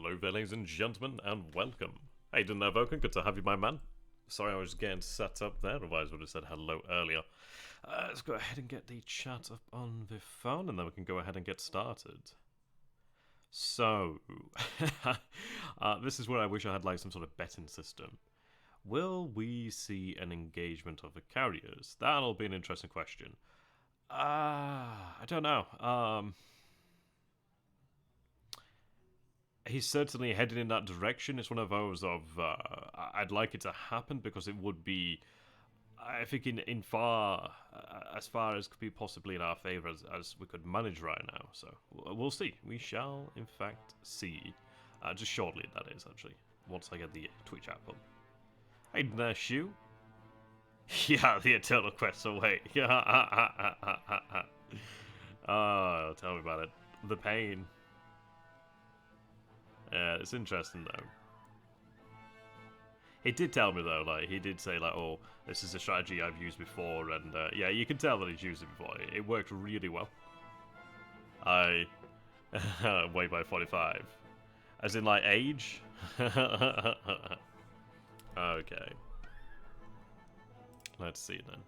Hello there, ladies and gentlemen, and welcome. Hey, didn't have Vulcan, good to have you, my man. Sorry I was getting set up there, otherwise I would have said hello earlier. Let's go ahead and get the chat up on the phone, and then we can go ahead and get started. So, this is where I wish I had like some sort of betting system. Will we see an engagement of the carriers? That'll be an interesting question. I don't know. He's certainly heading in that direction. It's one of those of I'd like it to happen because it would be, I think, as far as could be possibly in our favour as we could manage right now. So we'll see. We shall, in fact, see. Just shortly, that is, actually, once I get the Twitch app up. Hey there, Shu. Yeah, the eternal quest away. Oh, tell me about it. The pain. Yeah, it's interesting though. He did tell me though, like, he did say like, oh, this is a strategy I've used before, and yeah, you can tell that he's used it before. It worked really well. Way by 45. As in, like, age? Okay. Let's see then.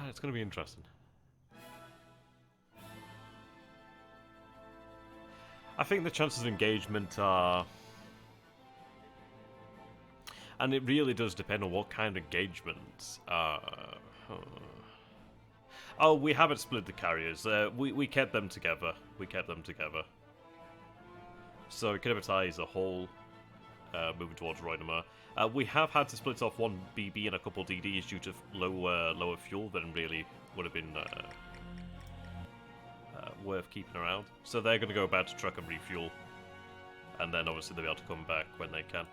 It's going to be interesting. I think the chances of engagement are... And it really does depend on what kind of engagement. Oh, we haven't split the carriers. We kept them together. So Kinabatai is a whole, moving towards Roynama. We have had to split off one BB and a couple DDs due to lower fuel than really would have been worth keeping around. So they're going to go back to truck and refuel. And then obviously they'll be able to come back when they can.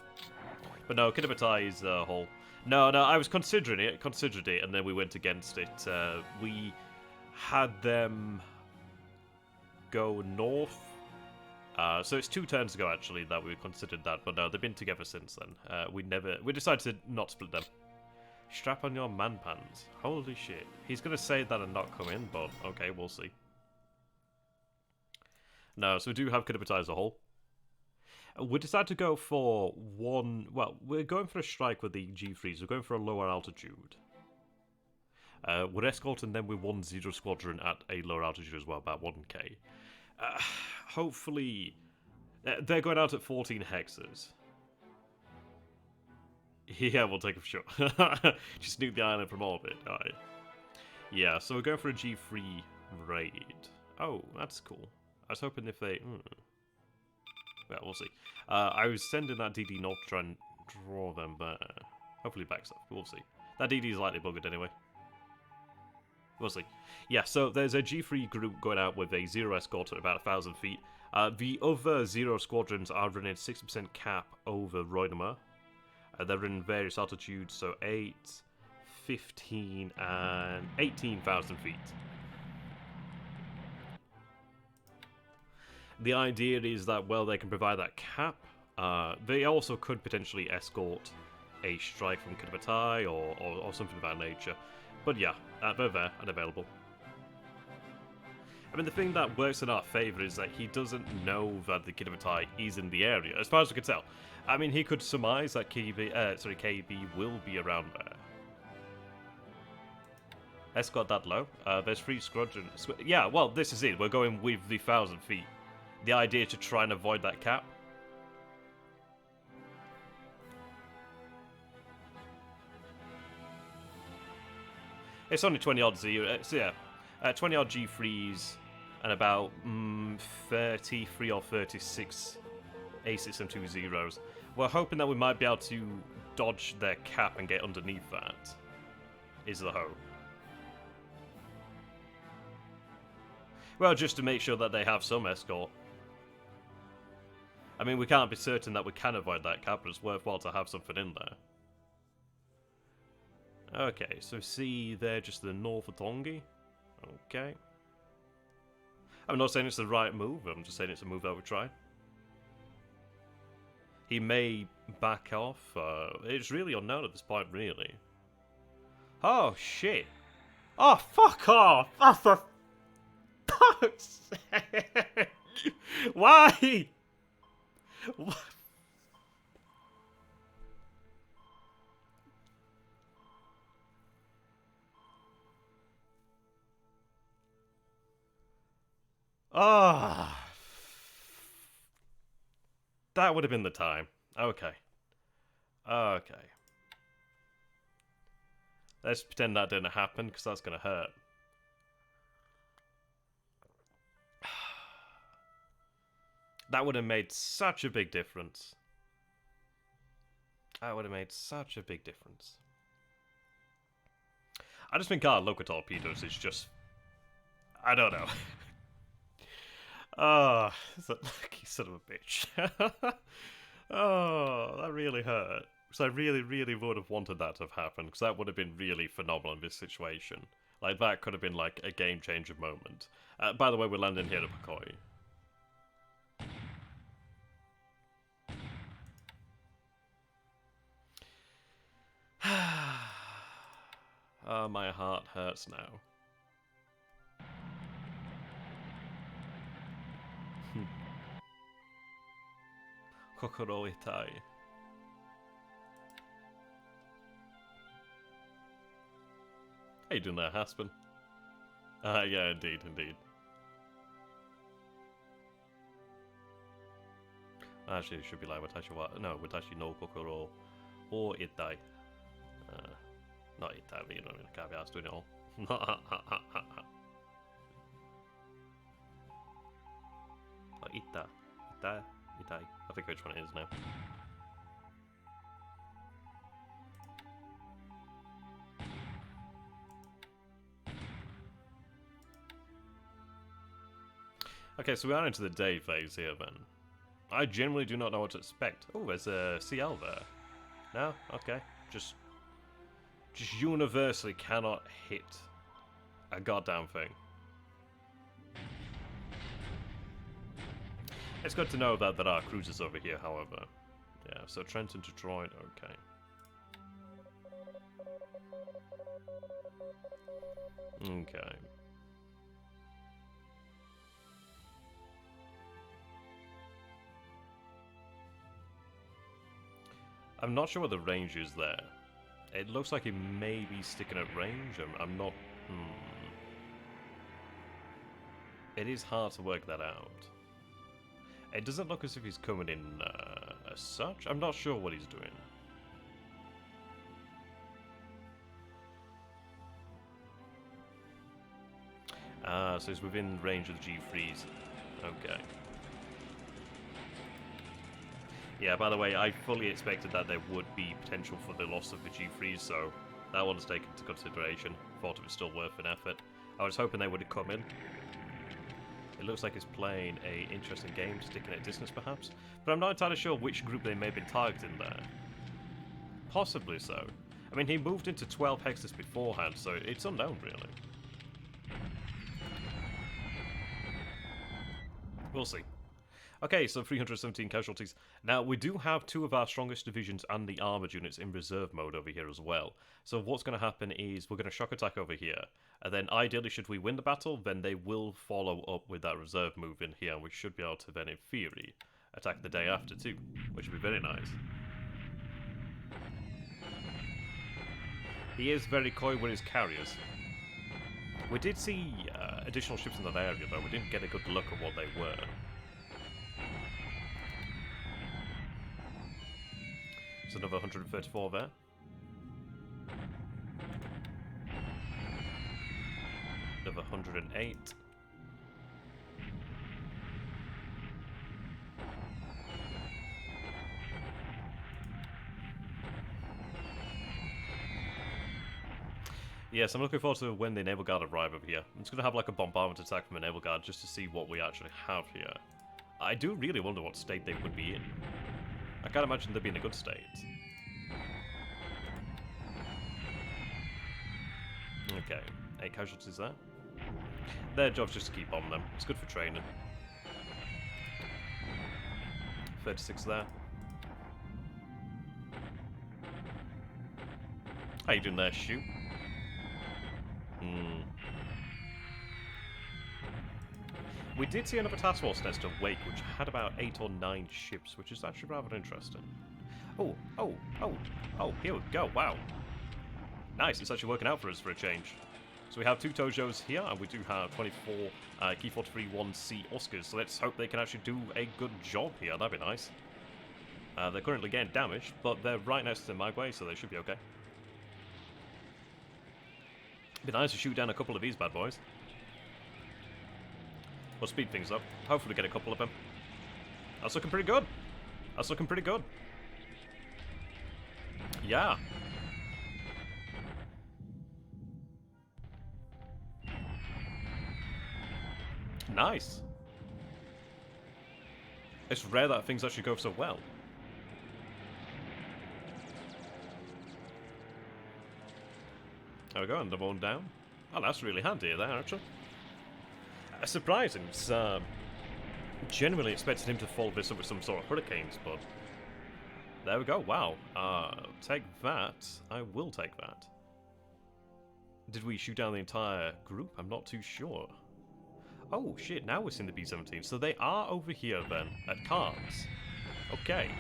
But no, Kinabatai is a whole... No, I was considered it, and then we went against it. We had them go north. So it's 2 turns ago, actually, that we considered that. But no, they've been together since then. We decided to not split them. Strap on your man pants. Holy shit. He's going to say that and not come in, but okay, we'll see. No, so we do have Kinabatai as a whole. We decided to go for one... Well, we're going for a strike with the G3s. We're going for a lower altitude. We're escorting them with 1-0 squadron at a lower altitude as well, about 1k. Hopefully... they're going out at 14 hexes. Yeah, we'll take it for sure. Just nuke the island from orbit. Alright. Yeah, so we're going for a G3 raid. Oh, that's cool. I was hoping if they... Well, we'll see. I was sending that DD north to try and draw them, but hopefully backs up. We'll see. That DD is lightly buggered anyway. We'll see. Yeah, so there's a G3 group going out with a 0 escort at about 1,000 feet. The other 0 squadrons are running 60% cap over Roynama. They're in various altitudes, so 8, 15, and 18,000 feet. The idea is that, well, they can provide that cap. They also could potentially escort a strike from Kinabatai or something of that nature. But yeah, they're there and available. I mean, the thing that works in our favour is that he doesn't know that the Kinabatai is in the area, as far as we can tell. I mean, he could surmise that KB will be around there. Escort that low. There's 3 squadrons. Yeah, well, this is it. We're going with the 1,000 feet. The idea to try and avoid that cap. It's only 20 odd zero. So yeah, 20 odd G3s and about 33 or 36 A6 and 2 zeros. We're hoping that we might be able to dodge their cap and get underneath that. Is the hope. Well, just to make sure that they have some escort. I mean, we can't be certain that we can avoid that cap, but it's worthwhile to have something in there. Okay, so see there, just the north of Tongi. Okay. I'm not saying it's the right move, I'm just saying it's a move that we try. He may back off. It's really unknown at this point, really. Oh, shit. Oh, fuck off! Oh, for fuck's sake! Why? What? Ah. That would have been the time. Okay. Okay. Let's pretend that didn't happen, because that's going to hurt. That would have made such a big difference. That would have made such a big difference. I just think our local torpedoes is just... I don't know. Oh, it's a lucky son of a bitch. Oh, that really hurt. Because I really, really would have wanted that to have happened. Because that would have been really phenomenal in this situation. Like, that could have been, like, a game-changer moment. By the way, we're landing here at Pakoi. Oh, my heart hurts now. Kokoro itai. How you doing there, Haspen? Yeah, indeed, indeed. Actually, it should be like Watashi wa... No, Watashi no Kokoro or itai. Not itai, but you know what I mean. I can't be asked doing it all. Oh, ita. Ita. Itai. I think which one it is now. Okay, so we are into the day phase here then. I generally do not know what to expect. Oh, there's a CL there. No? Okay. Just universally cannot hit a goddamn thing. It's good to know that there are cruisers over here, however. Yeah, so Trenton to Troy, okay. Okay. I'm not sure what the range is there. It looks like he may be sticking at range. I'm not... It is hard to work that out. It doesn't look as if he's coming in as such. I'm not sure what he's doing. Ah, so he's within range of the G3s. Okay. Yeah, by the way, I fully expected that there would be potential for the loss of the G3s, so that one was taken into consideration. Thought it was still worth an effort. I was hoping they would have come in. It looks like he's playing a interesting game, sticking at distance perhaps, but I'm not entirely sure which group they may have been targeting there. Possibly so. I mean, he moved into 12 hexes beforehand, so it's unknown really. We'll see. Okay, so 317 casualties. Now, we do have two of our strongest divisions and the armoured units in reserve mode over here as well. So what's going to happen is we're going to shock attack over here. And then ideally, should we win the battle, then they will follow up with that reserve move in here. And we should be able to then, in theory, attack the day after too, which would be very nice. He is very coy with his carriers. We did see additional ships in that area, though. We didn't get a good look at what they were. There's another 134 there. Another 108. Yes, I'm looking forward to when the Naval Guard arrive over here. I'm just going to have like a bombardment attack from the Naval Guard just to see what we actually have here. I do really wonder what state they would be in. I can't imagine they'd be in a good state. Okay, 8 casualties there. Their job's just to keep on them. It's good for training. 36 there. How you doing there, shoot? Hmm. We did see another task force nest awake, which had about 8 or 9 ships, which is actually rather interesting. Oh, here we go, wow. Nice, it's actually working out for us for a change. So we have 2 Tojos here, and we do have 24 Key 431C Oscars, so let's hope they can actually do a good job here, that'd be nice. They're currently getting damaged, but they're right next to Magway, so they should be okay. Be nice to shoot down a couple of these bad boys. We'll speed things up. Hopefully get a couple of them. That's looking pretty good. That's looking pretty good. Yeah. Nice. It's rare that things actually go so well. There we go, another one down. Oh, that's really handy there, actually. Surprising. It's, genuinely expected him to follow this up with some sort of hurricanes, but there we go. Wow. Take that. I will take that. Did we shoot down the entire group? I'm not too sure. Oh, shit. Now we're seeing the B-17. So they are over here, then, at Cards. Okay.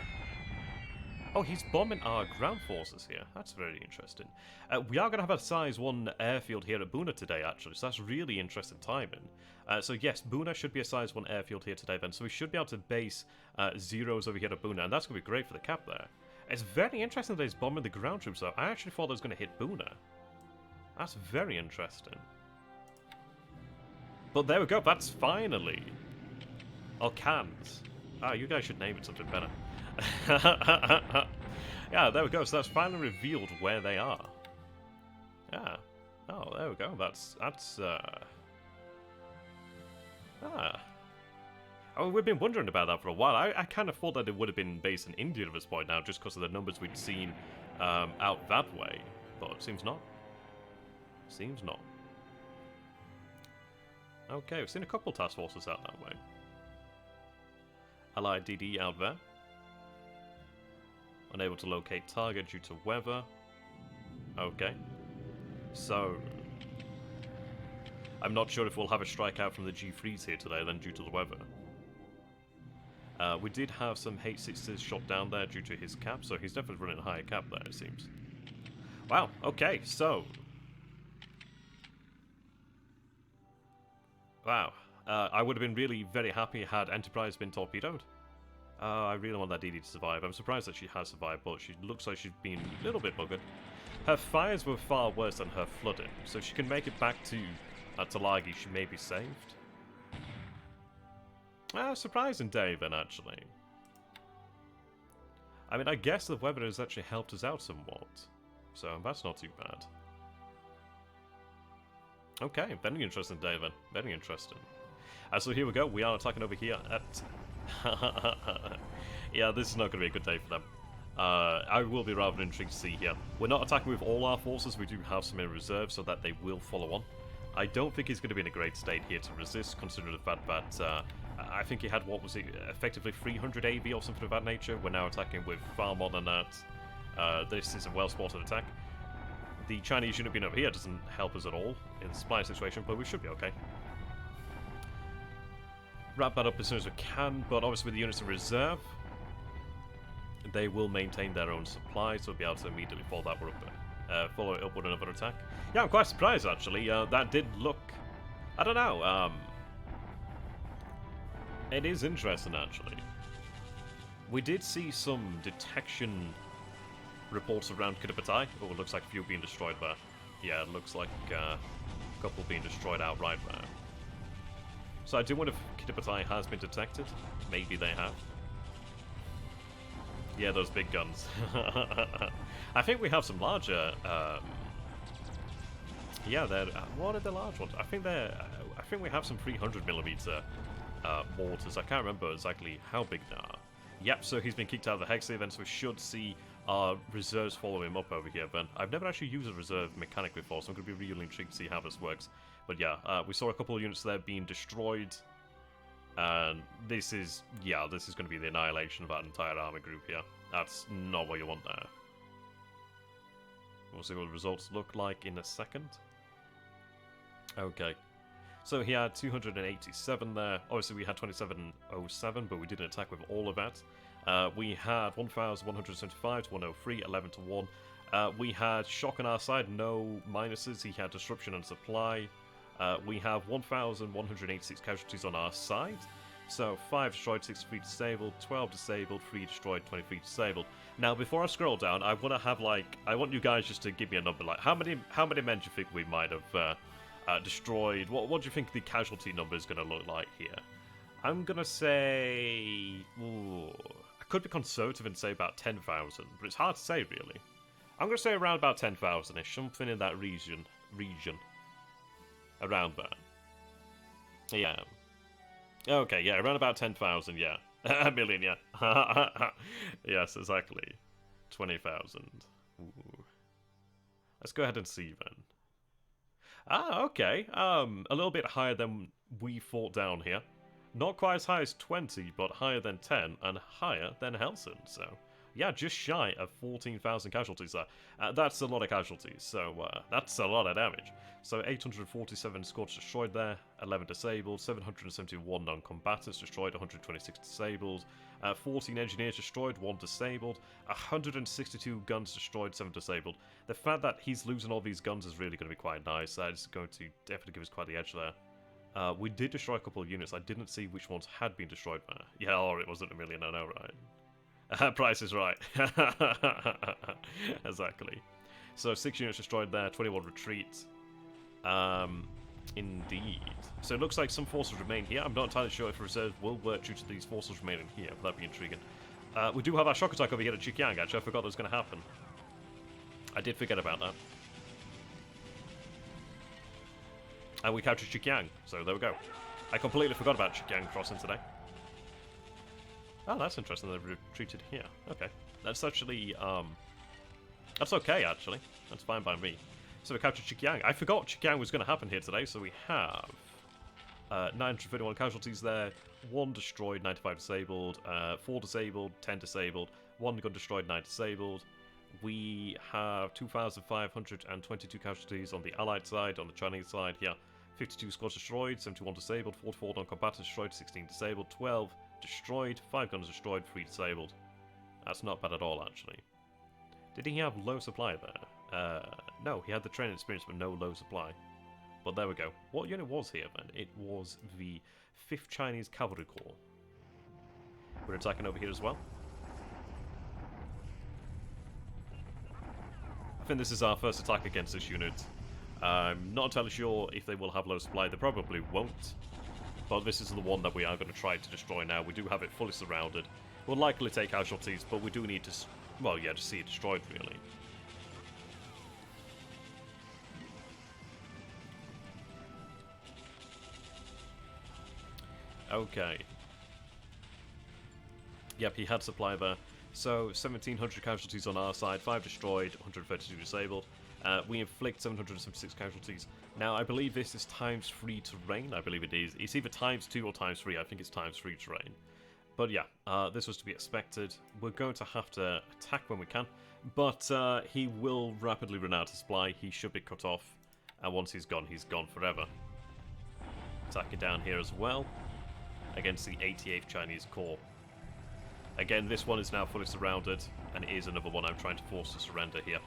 Oh, he's bombing our ground forces here. That's very interesting. We are going to have a size 1 airfield here at Buna today, actually, so that's really interesting timing. So yes, Buna should be a size 1 airfield here today then, so we should be able to base zeros over here at Buna, and that's going to be great for the cap there. It's very interesting that he's bombing the ground troops, though. I actually thought it was going to hit Buna. That's very interesting. But there we go, that's finally... Oh, cans. Ah, you guys should name it something better. Yeah, there we go. So that's finally revealed where they are. Yeah. Oh, there we go. That's Oh, we've been wondering about that for a while. I kind of thought that it would have been based in India at this point now, just because of the numbers we'd seen out that way. But it seems not. Seems not. Okay, we've seen a couple task forces out that way. Allied DD out there. Unable to locate target due to weather. Okay. So... I'm not sure if we'll have a strike out from the G3s here today then due to the weather. We did have some H6s shot down there due to his cap, so he's definitely running a higher cap there, it seems. Wow, okay, so... Wow. I would have been really very happy had Enterprise been torpedoed. I really want that DD to survive. I'm surprised that she has survived, but she looks like she's been a little bit buggered. Her fires were far worse than her flooding, so if she can make it back to Talagi, she may be saved. Surprising day then, actually. I mean, I guess the weather has actually helped us out somewhat, so that's not too bad. Okay, very interesting day then. Very interesting. So here we go. We are attacking over here at... Yeah, this is not going to be a good day for them. I will be rather intrigued to see here. We're not attacking with all our forces. We do have some in reserve so that they will follow on. I don't think he's going to be in a great state here to resist, considering the fact that I think he had, what was it, effectively 300 AV or something of that nature. We're now attacking with far more than that. This is a well-spotted attack. The Chinese unit being over here doesn't help us at all in the supply situation, but we should be okay. Wrap that up as soon as we can, but obviously with the units in reserve, they will maintain their own supply, so we'll be able to immediately follow it up with another attack. Yeah, I'm quite surprised actually. That did look, I don't know. It is interesting actually. We did see some detection reports around Kitapatai. Oh, it looks like a few being destroyed there. Yeah, it looks like a couple being destroyed outright there. So I do wonder if Kitapatai has been detected. Maybe they have. Yeah, those big guns. I think we have some larger. Yeah, they're. What are the large ones? I think they're. I think we have some 300mm mortars. I can't remember exactly how big they are. Yep. So he's been kicked out of the Hex event, so we should see our reserves follow him up over here. But I've never actually used a reserve mechanic before, so I'm going to be really intrigued to see how this works. But yeah, we saw a couple of units there being destroyed. And this is going to be the annihilation of that entire army group here. That's not what you want there. We'll see what the results look like in a second. Okay. So he had 287 there. Obviously, we had 2707, but we didn't attack with all of that. We had 1175 to 103, 11 to 1. We had shock on our side, no minuses. He had disruption and supply. We have 1,186 casualties on our side. So 5 destroyed, 63 disabled, 12 disabled, 3 destroyed, 23 disabled. Now, before I scroll down, I want to have I want you guys just to give me a number. Like, how many men do you think we might have destroyed? What do you think the casualty number is going to look like here? I'm going to say... Ooh, I could be conservative and say about 10,000, but it's hard to say, really. I'm going to say around about 10,000-ish, something in that region. Around that. Yeah. Okay, yeah, around about 10,000, yeah. A million, yeah. Yes, exactly. 20,000. Let's go ahead and see, then. Ah, okay. A little bit higher than we fought down here. Not quite as high as 20, but higher than 10, and higher than Helson, so... Yeah, just shy of 14,000 casualties there. That's a lot of casualties, so that's a lot of damage. So 847 scorched destroyed there, 11 disabled, 771 non-combatants destroyed, 126 disabled, 14 engineers destroyed, 1 disabled, 162 guns destroyed, 7 disabled. The fact that he's losing all these guns is really going to be quite nice. It's going to definitely give us quite the edge there. We did destroy a couple of units. I didn't see which ones had been destroyed there. Yeah, or it wasn't a million, I know, right? Price is right. Exactly. So 6 units destroyed there, 21 retreat. Indeed. So it looks like some forces remain here. I'm not entirely sure if reserves will work due to these forces remaining here, but that'd be intriguing. We do have our shock attack over here at Chikyang, actually. I forgot that was going to happen. I did forget about that. And we captured Chikyang, so there we go. I completely forgot about Chikyang crossing today. Oh, that's interesting. They've retreated here. Okay. That's actually, that's okay, actually. That's fine by me. So we captured Chikyang. I forgot Chikyang was going to happen here today, so we have 931 casualties there, 1 destroyed, 95 disabled, 4 disabled, 10 disabled, 1 gun destroyed, 9 disabled. We have 2,522 casualties on the Allied side, on the Chinese side here. 52 squads destroyed, 71 disabled, 44 non-combatants destroyed, 16 disabled, 12 destroyed, 5 guns destroyed, 3 disabled. That's not bad at all, actually. Did he have low supply there? No, he had the training experience but no low supply. But there we go. What unit was here then? It was the 5th Chinese Cavalry Corps. We're attacking over here as well. I think this is our first attack against this unit. I'm not entirely sure if they will have low supply. They probably won't. But this is the one that we are going to try to destroy now. We do have it fully surrounded. We'll likely take casualties, but we do need to... Well, yeah, to see it destroyed, really. Okay. Yep, he had supply there. So, 1,700 casualties on our side, 5 destroyed, 132 disabled. We inflict 776 casualties. Now, I believe this is ×3 terrain. I believe it is. It's either ×2 or ×3. I think it's ×3 terrain. But yeah, this was to be expected. We're going to have to attack when we can. But he will rapidly run out of supply. He should be cut off. And once he's gone forever. Attacking down here as well. Against the 88th Chinese Corps. Again, this one is now fully surrounded. And it is another one I'm trying to force to surrender here.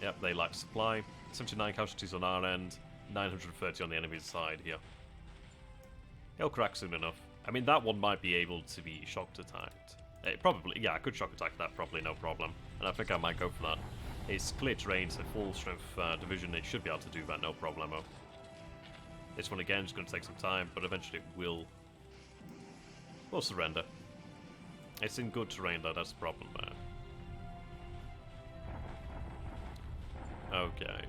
Yep, they lack supply. 79 casualties on our end, 930 on the enemy's side here. He'll crack soon enough. I mean, that one might be able to be shock attacked. Probably, yeah, I could shock attack that probably, no problem. And I think I might go for that. It's clear terrain, so full strength division, it should be able to do that, no problemo. This one again is going to take some time, but eventually it will surrender. It's in good terrain though, that's the problem there. Okay.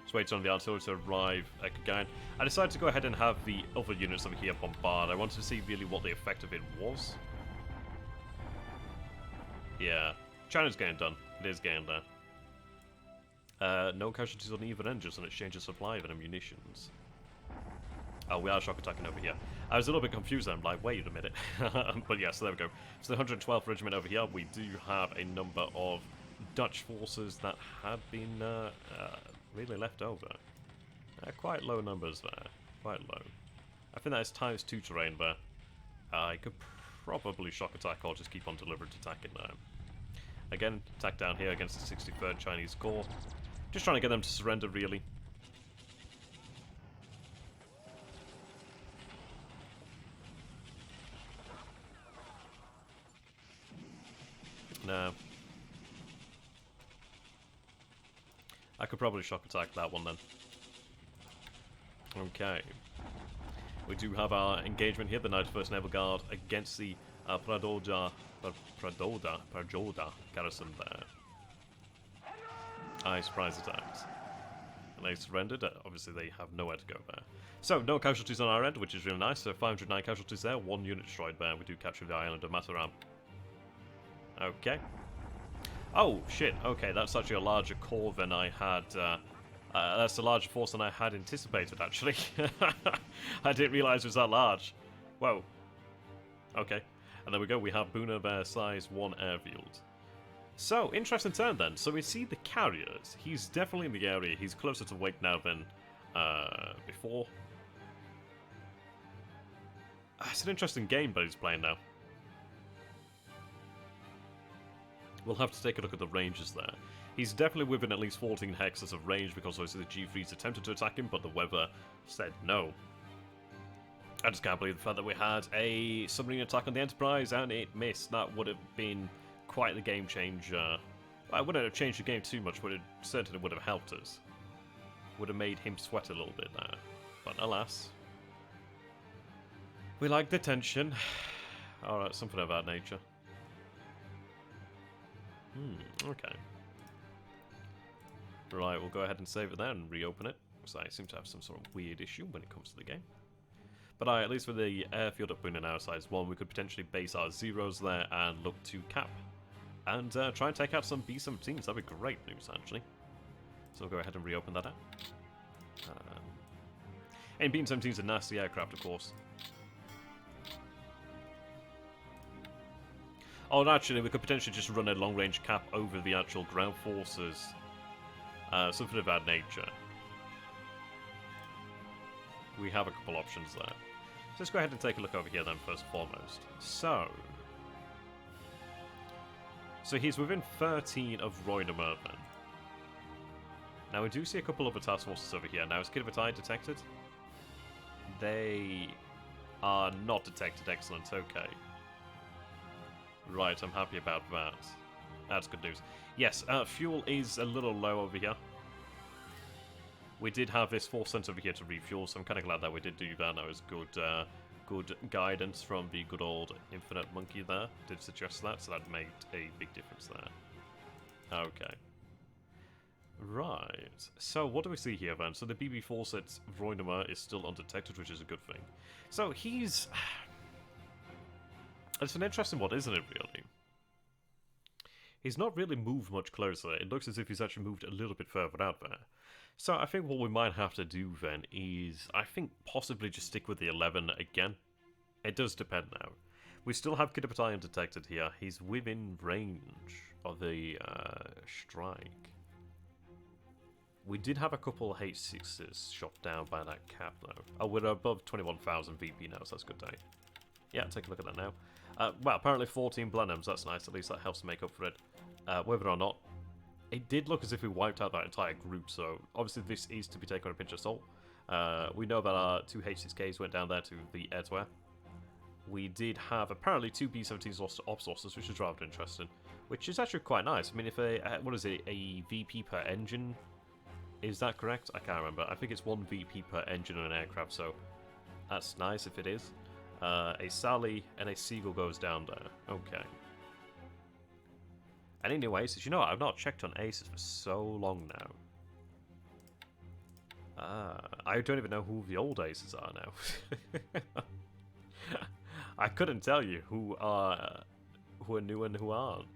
Just waiting on the artillery to arrive again. I decided to go ahead and have the other units over here bombard. I wanted to see really what the effect of it was. Yeah, China's getting done. It is getting there. No casualties on either end, just an exchange of supply of munitions. Oh, we are shock attacking over here. I was a little bit confused. I'm like, wait a minute. But yeah, so there we go. So the 112th Regiment over here, we do have a number of Dutch forces that had been really left over. Quite low numbers there. Quite low. I think that is ×2 terrain there. I could probably shock attack or just keep on deliberate attacking there. Again, attack down here against the 63rd Chinese Corps. Just trying to get them to surrender, really. No. I could probably shock attack that one then. Okay. We do have our engagement here, the 91st Naval Guard against the Prajoda garrison there. I surprise attacked. And they surrendered. Obviously, they have nowhere to go there. So, no casualties on our end, which is really nice. So, 509 casualties there, 1 unit destroyed there. We do capture the island of Mataram. Okay. Oh, shit. Okay, that's actually a larger corps than I had. That's a larger force than I had anticipated, actually. I didn't realize it was that large. Whoa. Okay. And there we go. We have Buna Bear size 1 airfield. So, interesting turn then. So we see the carriers. He's definitely in the area. He's closer to Wake now than before. It's an interesting game that he's playing now. We'll have to take a look at the ranges there. He's definitely within at least 14 hexes of range because obviously the G3s attempted to attack him, but the weather said no. I just can't believe the fact that we had a submarine attack on the Enterprise and it missed. That would have been quite the game changer. I wouldn't have changed the game too much, but it certainly would have helped us. Would have made him sweat a little bit there. But alas. We like the tension. Alright, something of that nature. Okay. Right, we'll go ahead and save it there and reopen it. So I seem to have some sort of weird issue when it comes to the game. But at least with the airfield up in our size 1, we could potentially base our zeros there and look to cap. And try and take out some B-17s. That'd be great news, actually. So we'll go ahead and reopen that up. And B-17's a nasty aircraft, of course. Oh, and actually, we could potentially just run a long-range cap over the actual ground forces. Something of that nature. We have a couple options there. So let's go ahead and take a look over here then, first and foremost. So he's within 13 of Roinamer then. Now we do see a couple of task forces over here. Now is WITP detected? They are not detected. Excellent, okay. Right, I'm happy about that. That's good news. Yes, fuel is a little low over here. We did have this 4 cents over here to refuel, so I'm kind of glad that we did do that. That was good, good guidance from the good old Infinite Monkey there. Did suggest that, so that made a big difference there. Okay. Right. So what do we see here then? So the BB Fawcett's Roinamer is still undetected, which is a good thing. So he's... It's an interesting one, isn't it, really? He's not really moved much closer. It looks as if he's actually moved a little bit further out there. So I think what we might have to do then is, I think possibly just stick with the 11 again. It does depend now. We still have WITP undetected here. He's within range of the strike. We did have a couple H6s shot down by that cap though. Oh, we're above 21,000 VP now, so that's a good day. Yeah, take a look at that now. Well, apparently 14 Blenheims, that's nice. At least that helps make up for it. Whether or not, it did look as if we wiped out that entire group, so obviously this is to be taken on a pinch of salt. We know that our 2 H6Ks went down there to the air-to-air. We did have apparently 2 B-17s lost to ops losses, which is rather interesting. Which is actually quite nice. I mean, if what is it, a VP per engine? Is that correct? I can't remember. I think it's 1 VP per engine on an aircraft, so that's nice if it is. A Sally and a Seagull goes down there. Okay. And anyways, as you know, I've not checked on aces for so long now. I don't even know who the old aces are now. I couldn't tell you who are new and who aren't.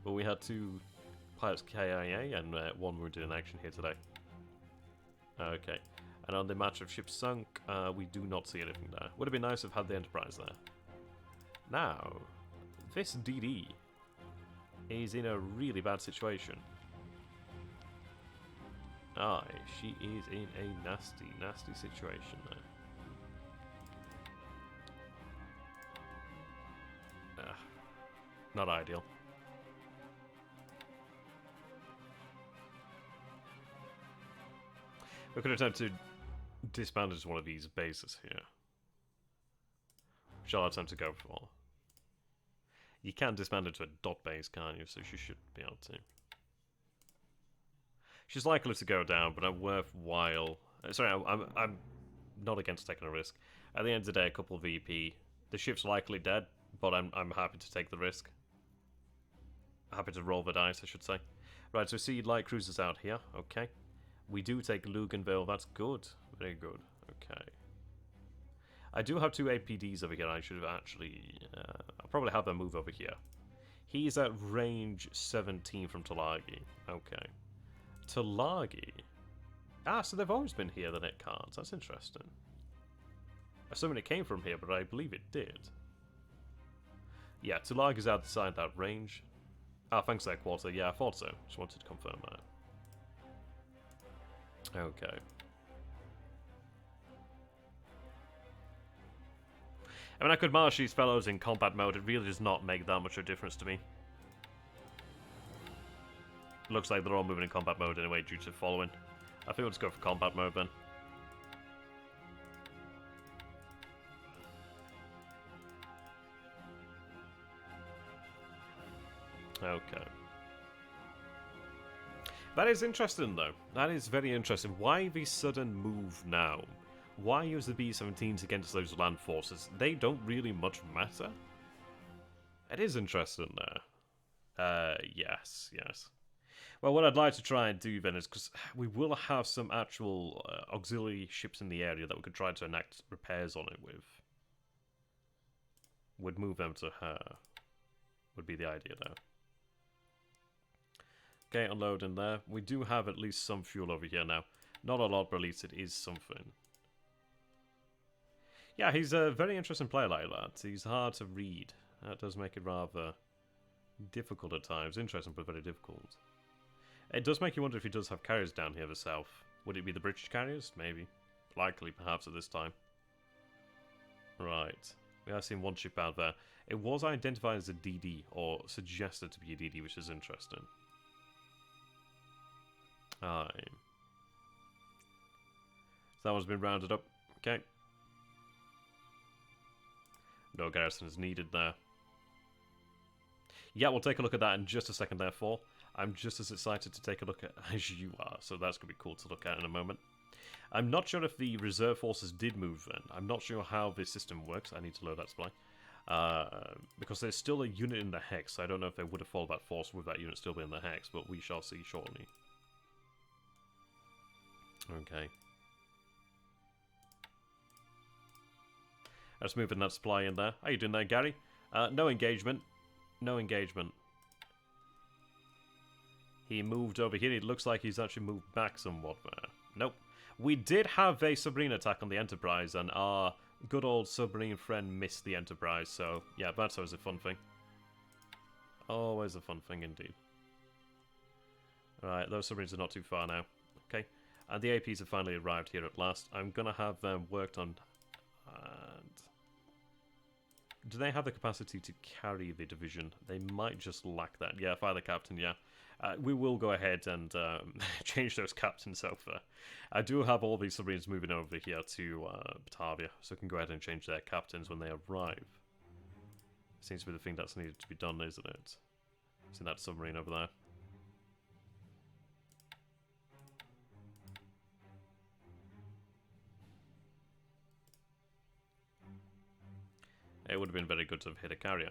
But we had 2 pilots KIA and 1 wounded in action here today. Okay. And on the match of ships sunk, we do not see anything there. Would have been nice if had the Enterprise there. Now, this DD is in a really bad situation. Aye, she is in a nasty, nasty situation there. Not ideal. We could attempt to disbandage one of these bases here. Which I'll attempt to go for. You can disband it to a dot base, can't you? So she should be able to. She's likely to go down, but worthwhile. Sorry, I'm not against taking a risk. At the end of the day, a couple of VP. The ship's likely dead, but I'm happy to take the risk. Happy to roll the dice, I should say. Right, so see light cruisers out here. Okay. We do take Luganville. That's good. Very good. Okay. I do have two APDs over here. I should have actually... I'll probably have them move over here. He's at range 17 from Talagi. Okay. Talagi. Ah, so they've always been here, the net cards. That's interesting. Assuming it came from here, but I believe it did. Yeah, Talagi's outside that range. Ah, thanks there, Quarter. Yeah, I thought so. Just wanted to confirm that. Okay. I mean, I could march these fellows in combat mode. It really does not make that much of a difference to me. Looks like they're all moving in combat mode anyway due to following. I think we'll just go for combat mode then. Okay. That is interesting, though. That is very interesting. Why the sudden move now? Why use the B-17s against those land forces? They don't really much matter. It is interesting there. Yes. Well, what I'd like to try and do then is, because we will have some actual auxiliary ships in the area that we could try to enact repairs on it with. Would move them to her. Would be the idea there. Okay, unload in there. We do have at least some fuel over here now. Not a lot, but at least it is something. Yeah, he's a very interesting player like that. He's hard to read. That does make it rather difficult at times. Interesting, but very difficult. It does make you wonder if he does have carriers down here himself. Would it be the British carriers? Maybe. Likely, perhaps, at this time. Right. We have seen one ship out there. It was identified as a DD, or suggested to be a DD, which is interesting. Aye. So that one's been rounded up. Okay. No garrison is needed there. Yeah, we'll take a look at that in just a second, therefore. I'm just as excited to take a look at as you are, so that's going to be cool to look at in a moment. I'm not sure if the reserve forces did move then. I'm not sure how this system works. I need to load that supply. Because there's still a unit in the hex, so I don't know if they would have followed that force with that unit still being in the hex, but we shall see shortly. Okay. Let's move in that supply in there. How you doing there, Gary? No engagement. No engagement. He moved over here. It looks like he's actually moved back somewhat there. Nope. We did have a submarine attack on the Enterprise, and our good old submarine friend missed the Enterprise, so yeah, that's always a fun thing. Always a fun thing indeed. Alright, those submarines are not too far now. Okay. And the APs have finally arrived here at last. I'm going to have them worked on. And do they have the capacity to carry the division? They might just lack that. Yeah, fire the captain, yeah. We will go ahead and change those captains over. I do have all these submarines moving over here to Batavia, so I can go ahead and change their captains when they arrive. Seems to be the thing that's needed to be done, isn't it? It's in that submarine over there. It would have been very good to have hit a carrier.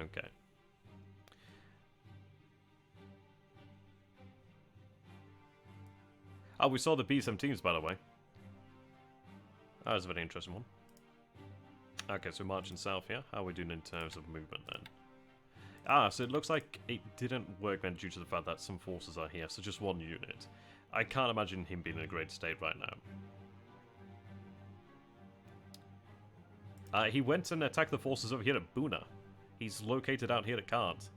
Okay. Oh, we saw the B-17s, by the way. That was a very interesting one. Okay, so marching south here. How are we doing in terms of movement then? Ah, so it looks like it didn't work then due to the fact that some forces are here, so just one unit. I can't imagine him being in a great state right now. He went and attacked the forces over here at Buna. He's located out here at Kant,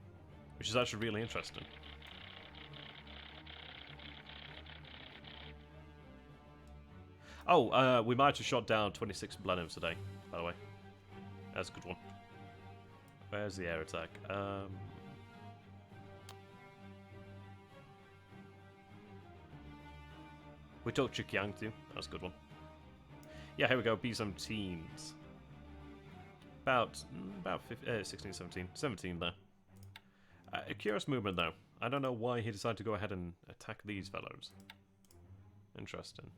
which is actually really interesting. Oh, we might have shot down 26 Blenheims today, by the way. That's a good one. Where's the air attack? We took Chikyang too. That's a good one. Yeah, here we go. B-17s. About 16, 17. 17 there. A curious movement though. I don't know why he decided to go ahead and attack these fellows. Interesting.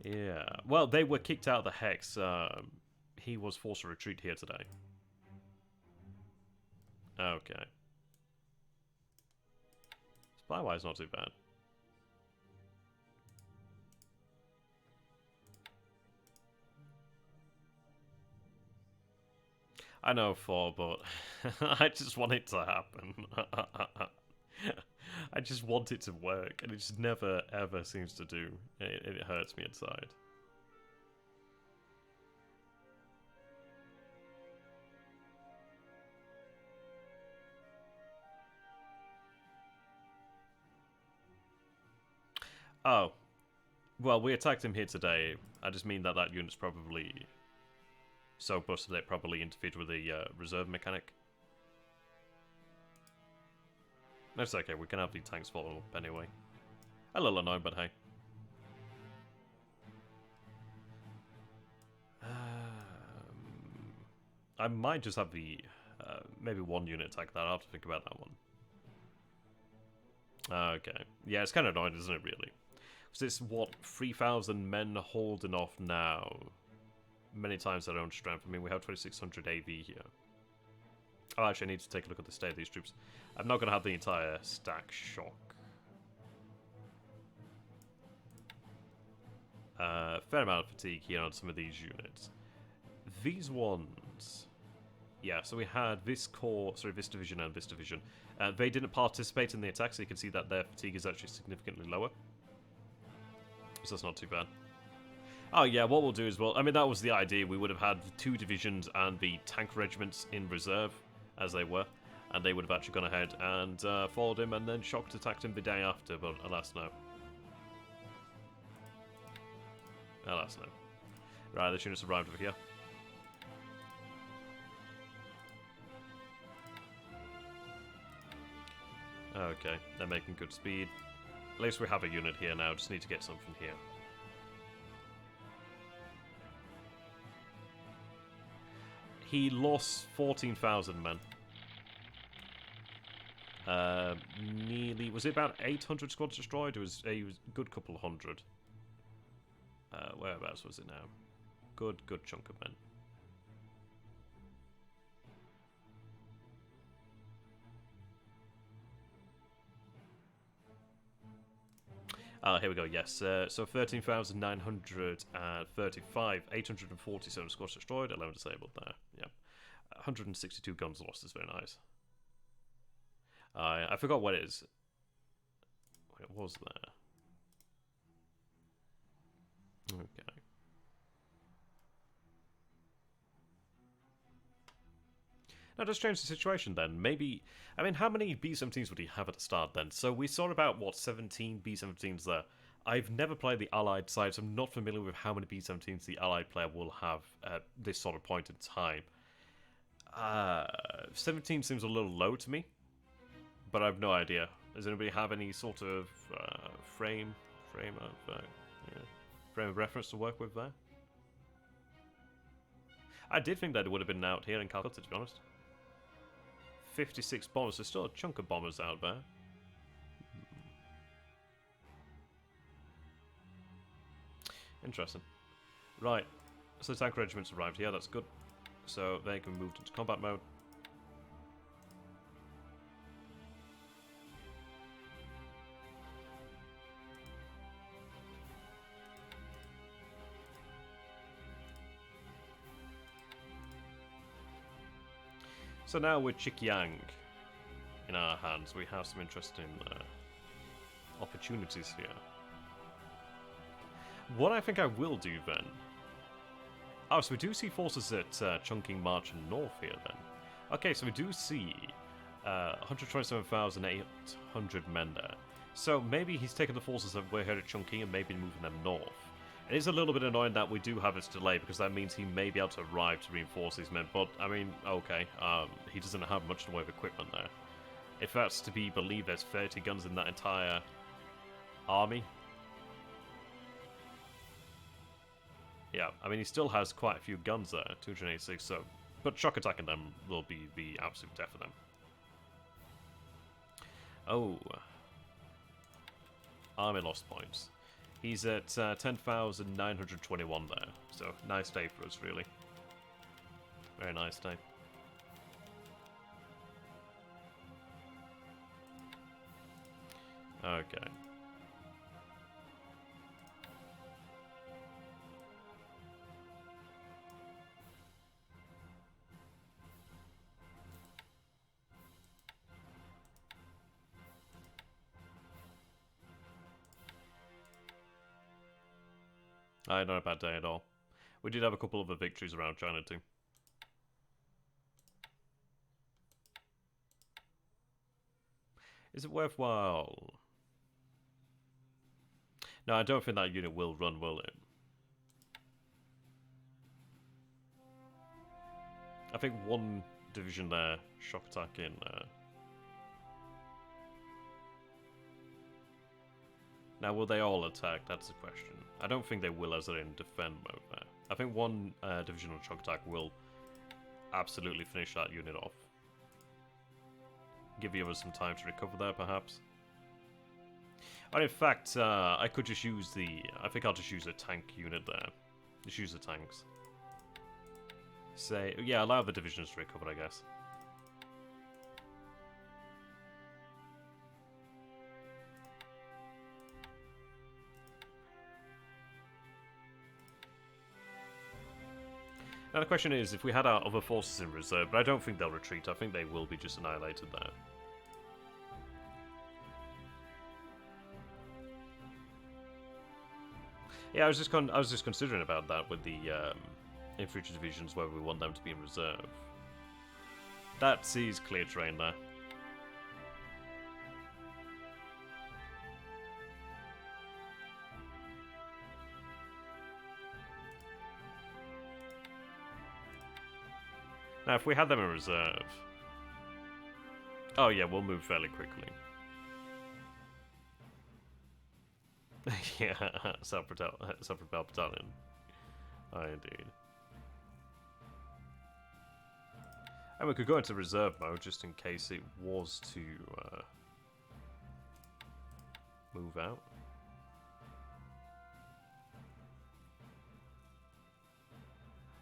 Yeah. Well, they were kicked out of the Hex. He was forced to retreat here today. Okay. Supply-wise, not too bad. I know 4, but I just want it to happen. I just want it to work, and it just never, ever seems to do. It hurts me inside. Oh. Well, we attacked him here today. I just mean that that unit's probably so busted that it probably interfered with the reserve mechanic. That's okay, we can have the tanks follow up anyway. A little annoying, but hey. I might just have the maybe one unit attack that. I'll have to think about that one. Okay. Yeah, it's kind of annoying, isn't it, really? Because it's, what, 3,000 men holding off now. Many times their own strength. I mean, we have 2,600 AV here. Oh, actually, I need to take a look at the state of these troops. I'm not going to have the entire stack shock. Fair amount of fatigue here on some of these units. These ones... Yeah, so we had this corps, sorry, this division and this division. They didn't participate in the attack, so you can see that their fatigue is actually significantly lower. So that's not too bad. Oh yeah, what we'll do is, well, I mean, that was the idea. We would have had the 2 divisions and the tank regiments in reserve, as they were. And they would have actually gone ahead and followed him and then shocked attacked him the day after, but alas no. Alas no. Right, the units arrived over here. Okay, they're making good speed. At least we have a unit here now, just need to get something here. He lost 14,000 men. Nearly, was it about 800 squads destroyed? It was a good couple of hundred. Whereabouts was it now? Good chunk of men. Here we go, yes. So 13,935, 847 squads destroyed, 11 disabled there. Yep. 162 guns lost is very nice. I forgot what it is. What was there? Okay. Now, just change the situation then. Maybe, I mean, how many B-17s would he have at the start then? So we saw about, what, 17 B-17s there. I've never played the Allied side, so I'm not familiar with how many B-17s the Allied player will have at this sort of point in time. 17 seems a little low to me, but I have no idea. Does anybody have any sort of frame of reference to work with there? I did think that it would have been out here in Calcutta, to be honest. 56 bombers, there's still a chunk of bombers out there. Interesting. Right, so the tank regiments arrived here, that's good. So they can move into combat mode. So now with Chikyang in our hands, we have some interesting opportunities here. What I think I will do then... Oh, so we do see forces at Chungking marching north here then. Okay, so we do see 127,800 men there. So maybe he's taken the forces that were here at Chungking and maybe moving them north. It is a little bit annoying that we do have this delay, because that means he may be able to arrive to reinforce these men, but, I mean, okay, he doesn't have much in the way of equipment there. If that's to be believed, there's 30 guns in that entire army. Yeah, I mean, he still has quite a few guns there, 286, so... But shock attacking them will be the absolute death of them. Oh. Army lost points. He's at 10,921 there, so nice day for us, really. Very nice day. Okay. Not a bad day at all. We did have a couple of other victories around China too. Is it worthwhile? No, I don't think that unit will run, will it? I think one division there, shock attack in... Now, will they all attack? That's the question. I don't think they will, as they're in defend mode there. I think one divisional shock attack will absolutely finish that unit off. Give the others some time to recover there, perhaps. Or in fact, I could just use the... I think I'll just use a tank unit there. Just use the tanks. Say... Yeah, allow the divisions to recover, I guess. Now the question is, if we had our other forces in reserve, but I don't think they'll retreat, I think they will be just annihilated there. Yeah, I was just considering about that with the infantry divisions, whether we want them to be in reserve. That sees clear terrain there. Now, if we had them in reserve... Oh yeah, we'll move fairly quickly. Yeah, self-propelled battalion. Oh, indeed. And we could go into reserve mode, just in case it was to move out.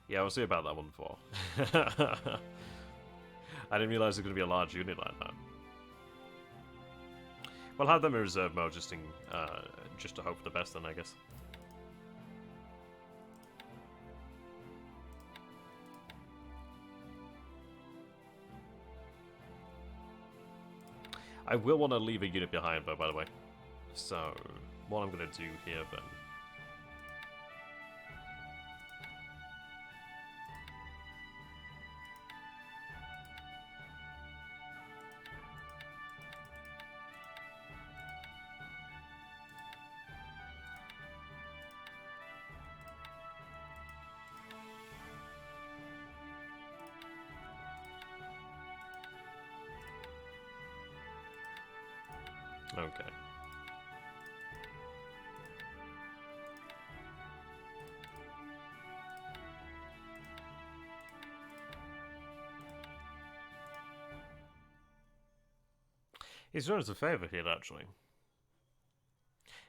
Yeah, I'll see about that one before. I didn't realize it was going to be a large unit like that. We'll have them in reserve mode just to hope for the best then, I guess. I will want to leave a unit behind, though, by the way. So, what I'm going to do here then... Okay. He's done us a favour here, actually.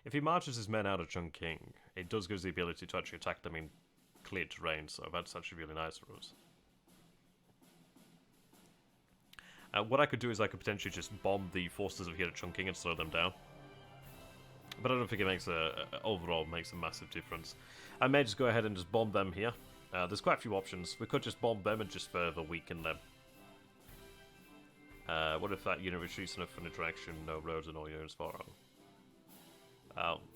If he marches his men out of Chungking, it does give us the ability to actually attack them in cleared terrain, so that's actually really nice for us. What I could do is I could potentially just bomb the forces of here at Chungking and slow them down. But I don't think it makes overall makes a massive difference. I may just go ahead and just bomb them here. There's quite a few options. We could just bomb them and just further weaken them. What if that unit retreats enough in a direction, no roads and all units follow?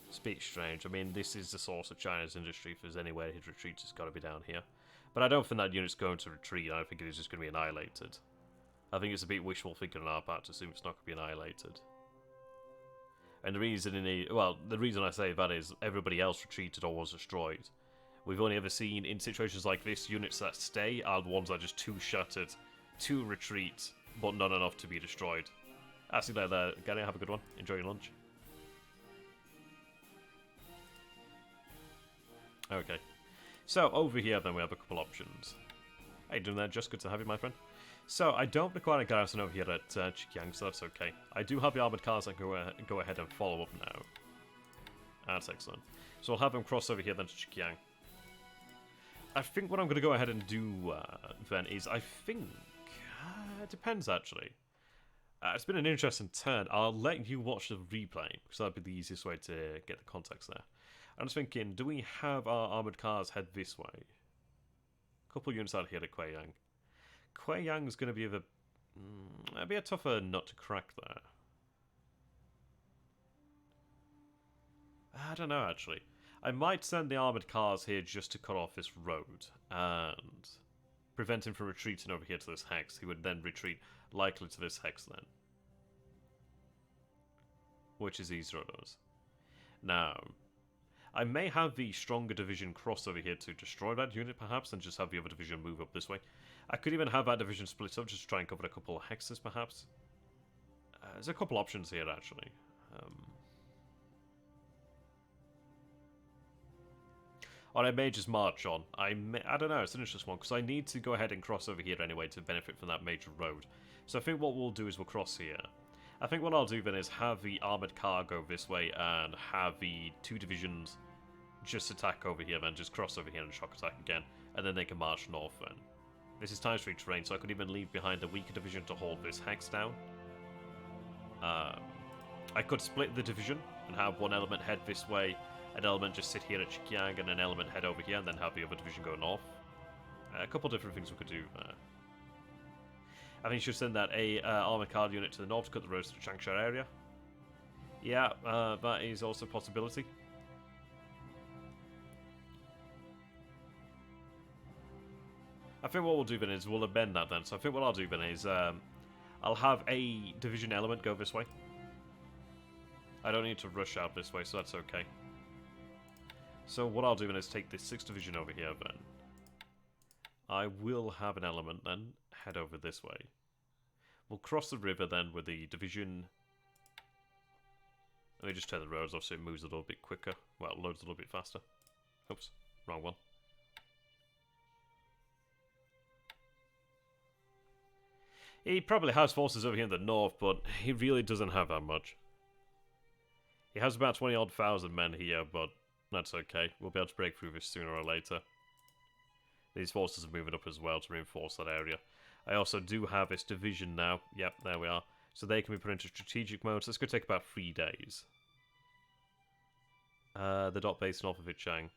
It's a bit strange. I mean, this is the source of China's industry. If there's anywhere his retreats, it's got to be down here. But I don't think that unit's going to retreat. I think it is just going to be annihilated. I think it's a bit wishful thinking on our part to assume it's not going to be annihilated. And the reason the reason I say that is everybody else retreated or was destroyed. We've only ever seen in situations like this units that stay are the ones that are just too shattered to retreat, but not enough to be destroyed. I see that there. Gary, have a good one. Enjoy your lunch. Okay. So over here then we have a couple options. How you doing there? Just good to have you, my friend. So, I don't require a garrison over here at Chikyang, so that's okay. I do have the armoured cars that can go ahead and follow up now. That's excellent. So I'll have them cross over here then to Chikyang. I think what I'm going to go ahead and do then is, I think... it depends, actually. It's been an interesting turn. I'll let you watch the replay, because that'll be the easiest way to get the context there. I'm just thinking, do we have our armoured cars head this way? A couple units out here at Guiyang. Guiyang's going to be it'd be a tougher nut to crack there. I don't know, actually. I might send the armoured cars here just to cut off this road and prevent him from retreating over here to this hex. He would then retreat likely to this hex then. Which is easier of those. Now, I may have the stronger division cross over here to destroy that unit, perhaps, and just have the other division move up this way. I could even have that division split up, just to try and cover a couple of hexes, perhaps. There's a couple options here, actually. Or I may just march on. I don't know, it's an interesting one, because I need to go ahead and cross over here anyway to benefit from that major road. So I think what we'll do is we'll cross here. I think what I'll do then is have the armoured car go this way and have the two divisions just attack over here, then just cross over here and shock attack again, and then they can march north then. This is time street terrain, so I could even leave behind the weaker division to hold this hex down. I could split the division and have one element head this way, an element just sit here at Chikyang, and an element head over here, and then have the other division go north. A couple different things we could do there. I think you should send that armoured car unit to the north to cut the roads to the Changsha area. Yeah, that is also a possibility. I think what we'll do then is we'll amend that then. So I think what I'll do then is I'll have a division element go this way. I don't need to rush out this way, so that's okay. So what I'll do then is take this 6th division over here then. I will have an element then head over this way. We'll cross the river then with the division. Let me just turn the roads off so it moves a little bit quicker. Well, it loads a little bit faster. Oops, wrong one. He probably has forces over here in the north, but he really doesn't have that much. He has about 20-odd thousand men here, but that's okay. We'll be able to break through this sooner or later. These forces are moving up as well to reinforce that area. I also do have this division now. Yep, there we are. So they can be put into strategic mode. So it's going to take about 3 days. The dot base north of Ichang.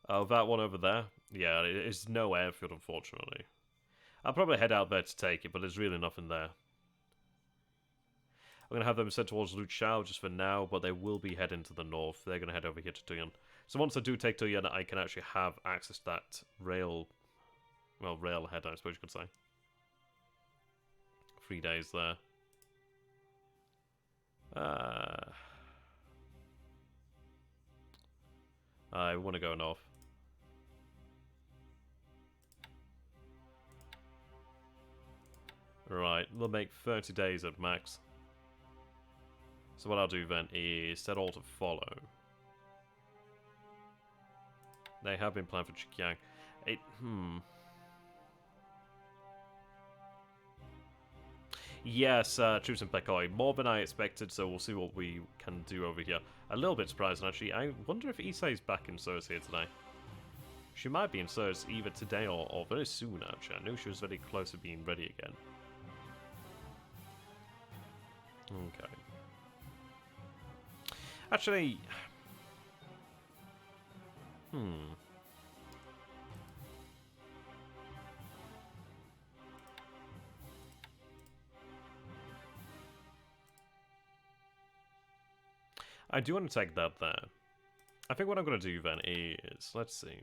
Oh, that one over there? Yeah, it is no airfield, unfortunately. I'll probably head out there to take it, but there's really nothing there. I'm going to have them sent towards Luchao just for now, but they will be heading to the north. They're going to head over here to Tuyan. So once I do take Tuyan, I can actually have access to that rail... Well, railhead, I suppose you could say. 3 days there. I want to go north. Right, we'll make 30 days at max. So what I'll do then is set all to follow. They have been planned for Chikyang. Yes, troops in Pekoi. More than I expected, so we'll see what we can do over here. A little bit surprising, actually. I wonder if Issei's back in Surs here today. She might be in Surs either today or very soon, actually. I knew she was very close to being ready again. Okay. Actually... I do want to take that there. I think what I'm going to do then is, let's see.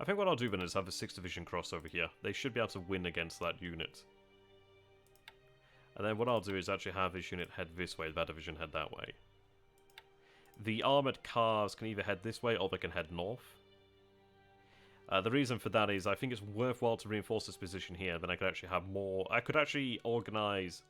I think what I'll do then is have a 6th Division crossover here. They should be able to win against that unit. And then what I'll do is actually have this unit head this way, that division head that way. The armoured cars can either head this way or they can head north. The reason for that is I think it's worthwhile to reinforce this position here, then I could actually have more... I could actually organise...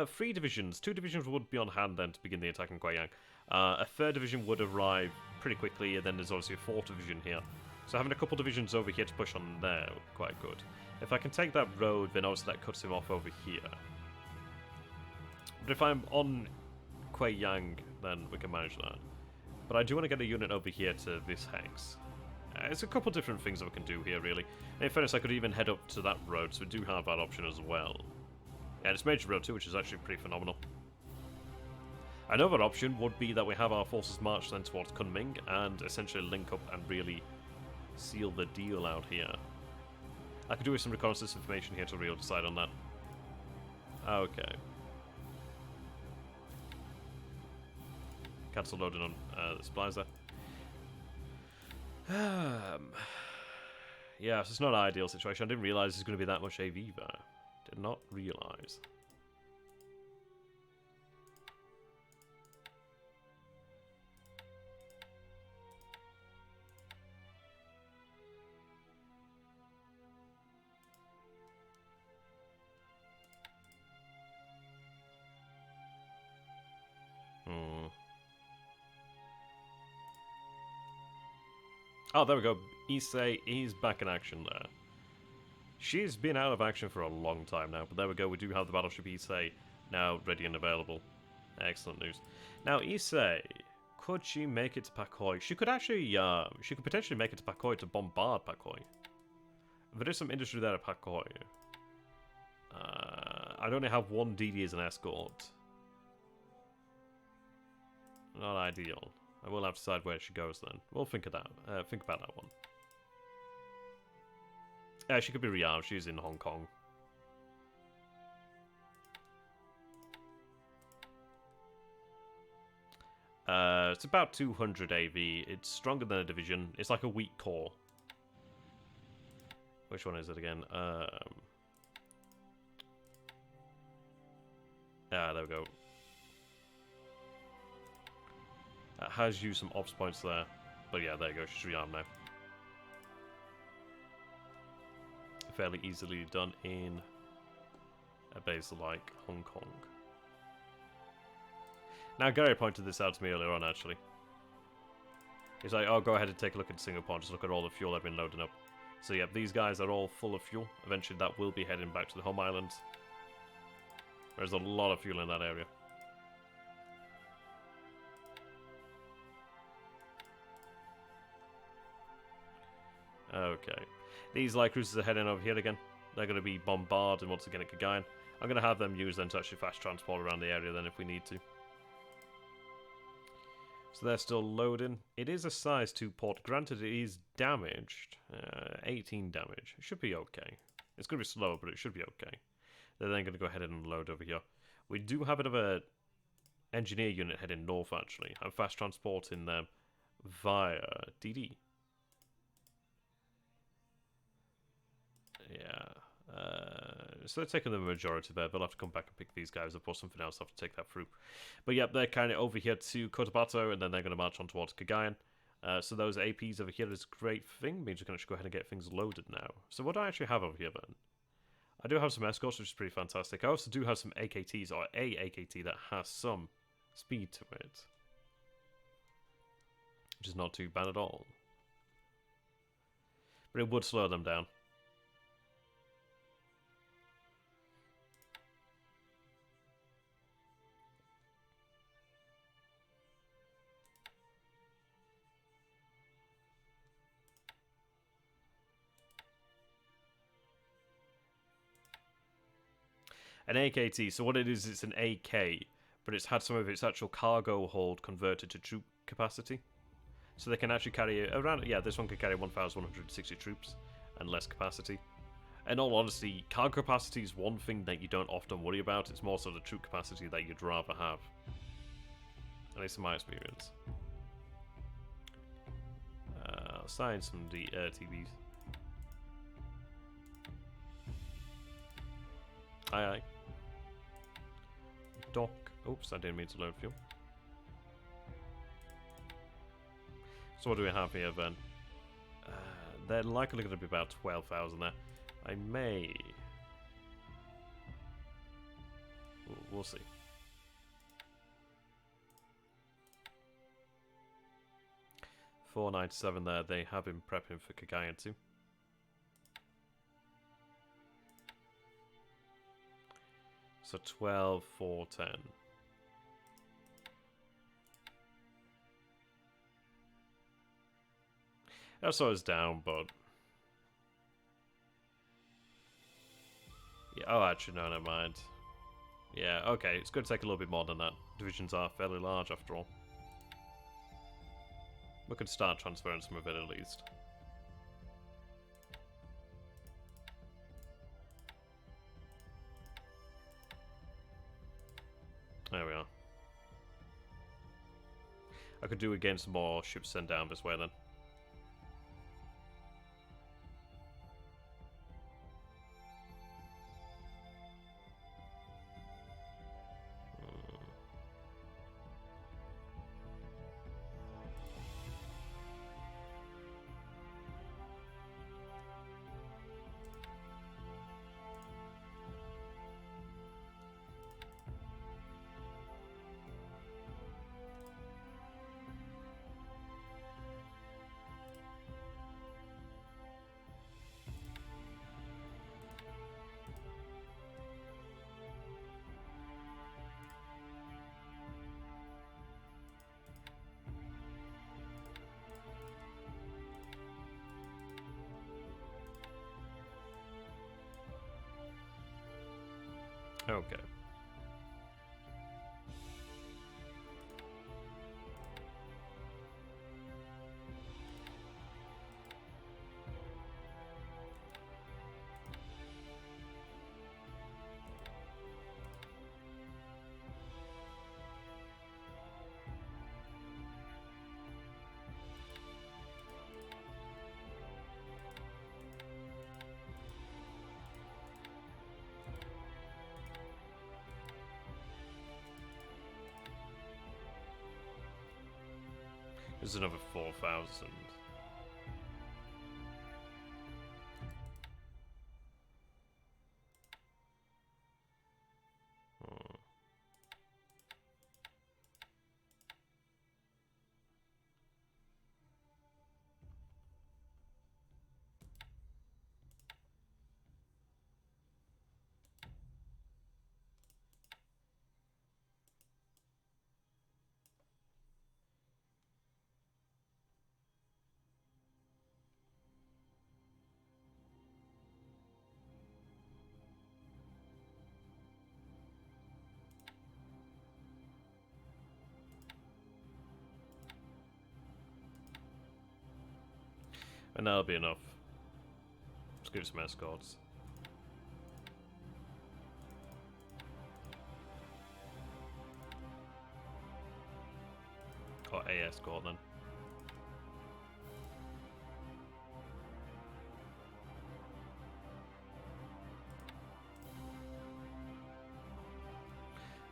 3 divisions. 2 divisions would be on hand then to begin the attack in Guiyang. A 3rd division would arrive pretty quickly, and then there's obviously a 4th division here. So having a couple divisions over here to push on there would be quite good. If I can take that road, then obviously that cuts him off over here. But if I'm on Guiyang, then we can manage that. But I do want to get a unit over here to this hex. There's a couple different things that we can do here, really. In fairness, I could even head up to that road, so we do have that option as well. And it's Major Road too, which is actually pretty phenomenal. Another option would be that we have our forces march then towards Kunming and essentially link up and really seal the deal out here. I could do with some reconnaissance information here to really decide on that. Okay. Cancel loading on the supplies there. Yeah, so it's not an ideal situation. I didn't realise there's going to be that much AV there. Did not realise. Oh, there we go. Issei is back in action there. She's been out of action for a long time now, but there we go. We do have the battleship Issei now ready and available. Excellent news. Now, Issei, could she make it to Pakoi? She could actually, she could potentially make it to Pakoi to bombard Pakoi. There is some industry there at Pakoi. I'd only have 1 DD as an escort. Not ideal. I will have to decide where she goes then. We'll think of that. Think about that one. She could be rearmed. She's in Hong Kong. It's about 200 AV. It's stronger than a division. It's like a weak core. Which one is it again? There we go. Has used some ops points there. But yeah, there you go. She's rearmed now. Fairly easily done in a base like Hong Kong. Now, Gary pointed this out to me earlier on, actually. He's like, oh, go ahead and take a look at Singapore. Just look at all the fuel I've been loading up. So yeah, these guys are all full of fuel. Eventually that will be heading back to the home island. There's a lot of fuel in that area. Okay. These light cruisers are heading over here again. They're going to be bombarded once again at Cagayan. I'm going to have them use them to actually fast transport around the area then if we need to. So they're still loading. It is a size 2 port. Granted, it is damaged. 18 damage. It should be okay. It's going to be slow, but it should be okay. They're then going to go ahead and load over here. We do have a bit of a engineer unit heading north, actually. I'm fast transporting them via DD. Yeah. So they're taking the majority there. They'll have to come back and pick these guys up or something else. They'll have to take that through. But yeah, they're kind of over here to Cotabato, and then they're going to march on towards Cagayan. So those APs over here is a great thing. Means we can actually go ahead and get things loaded now. So what do I actually have over here then? I do have some escorts, which is pretty fantastic. I also do have some AKTs, or a AKT that has some speed to it. Which is not too bad at all. But it would slow them down. An AKT, so what it is, it's an AK, but it's had some of its actual cargo hold converted to troop capacity. So they can actually carry around... Yeah, this one can carry 1,160 troops and less capacity. In all honesty, cargo capacity is one thing that you don't often worry about. It's more so the troop capacity that you'd rather have. At least in my experience. Assign some of the TVs. Aye, aye. Dock. Oops, I didn't mean to load fuel. So what do we have here then? They're likely going to be about 12,000 there. I may... We'll see. $497 there. They have him prepping for Cagayan too. So 12, 4, 10. SO is down, but... Yeah, oh, actually, no, never mind. Yeah, okay, it's going to take a little bit more than that. Divisions are fairly large, after all. We could start transferring some of it, at least. There we are. I could do again some more ships sent down this way, then. Okay. There's another 4,000. And that'll be enough. Let's give some escorts. Or a escort then.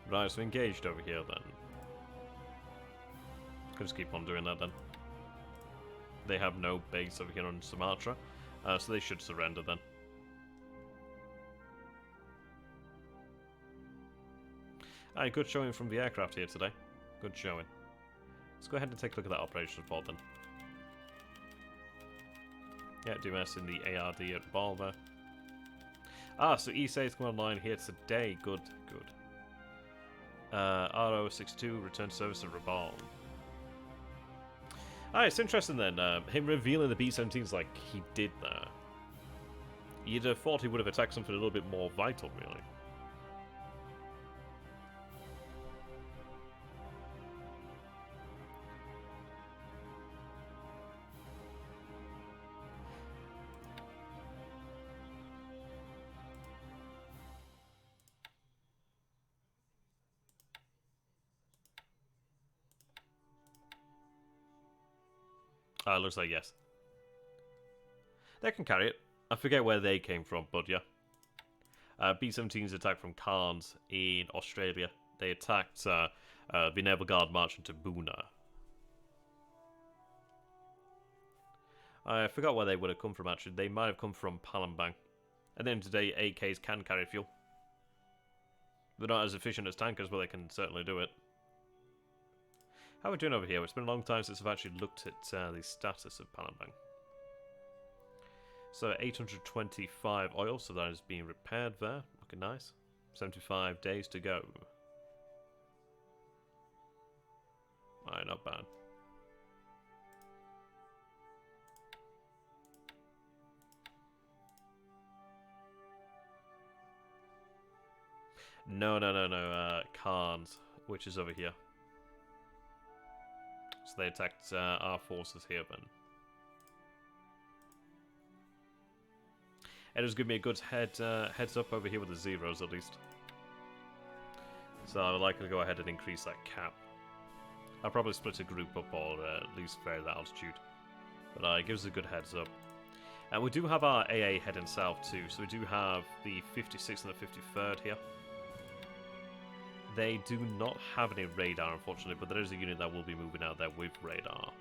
Right, so engaged over here then. Could just keep on doing that then. They have no base over here on Sumatra, so they should surrender then. Aye, good showing from the aircraft here today. Good showing. Let's go ahead and take a look at that operation report then. Yeah, DMS in the ARD at Ball there. Ah, so Iceycrome is coming online here today. Good, good. RO62 return to service at Rabaul. Ah, it's interesting then, him revealing the B-17s like he did there. You'd have thought he would have attacked something a little bit more vital, really. Looks like yes. They can carry it. I forget where they came from, but yeah. B-17s attacked from Cairns in Australia. They attacked the Naval Guard marching to Boona. I forgot where they would have come from, actually. They might have come from Palembang. At the end of the day, AKs can carry fuel. They're not as efficient as tankers, but they can certainly do it. How are we doing over here? It's been a long time since I've actually looked at the status of Palembang. So 825 oil, so that is being repaired there. Looking nice. 75 days to go. Alright, not bad. No. Cairns, which is over here. So they attacked our forces here then. It has given me a good heads up over here with the zeros at least. So I would like to go ahead and increase that cap. I'll probably split a group up or at least vary the altitude. But it gives us a good heads up. And we do have our AA heading south too. So we do have the 56th and the 53rd here. They do not have any radar, unfortunately, but there is a unit that will be moving out there with radar.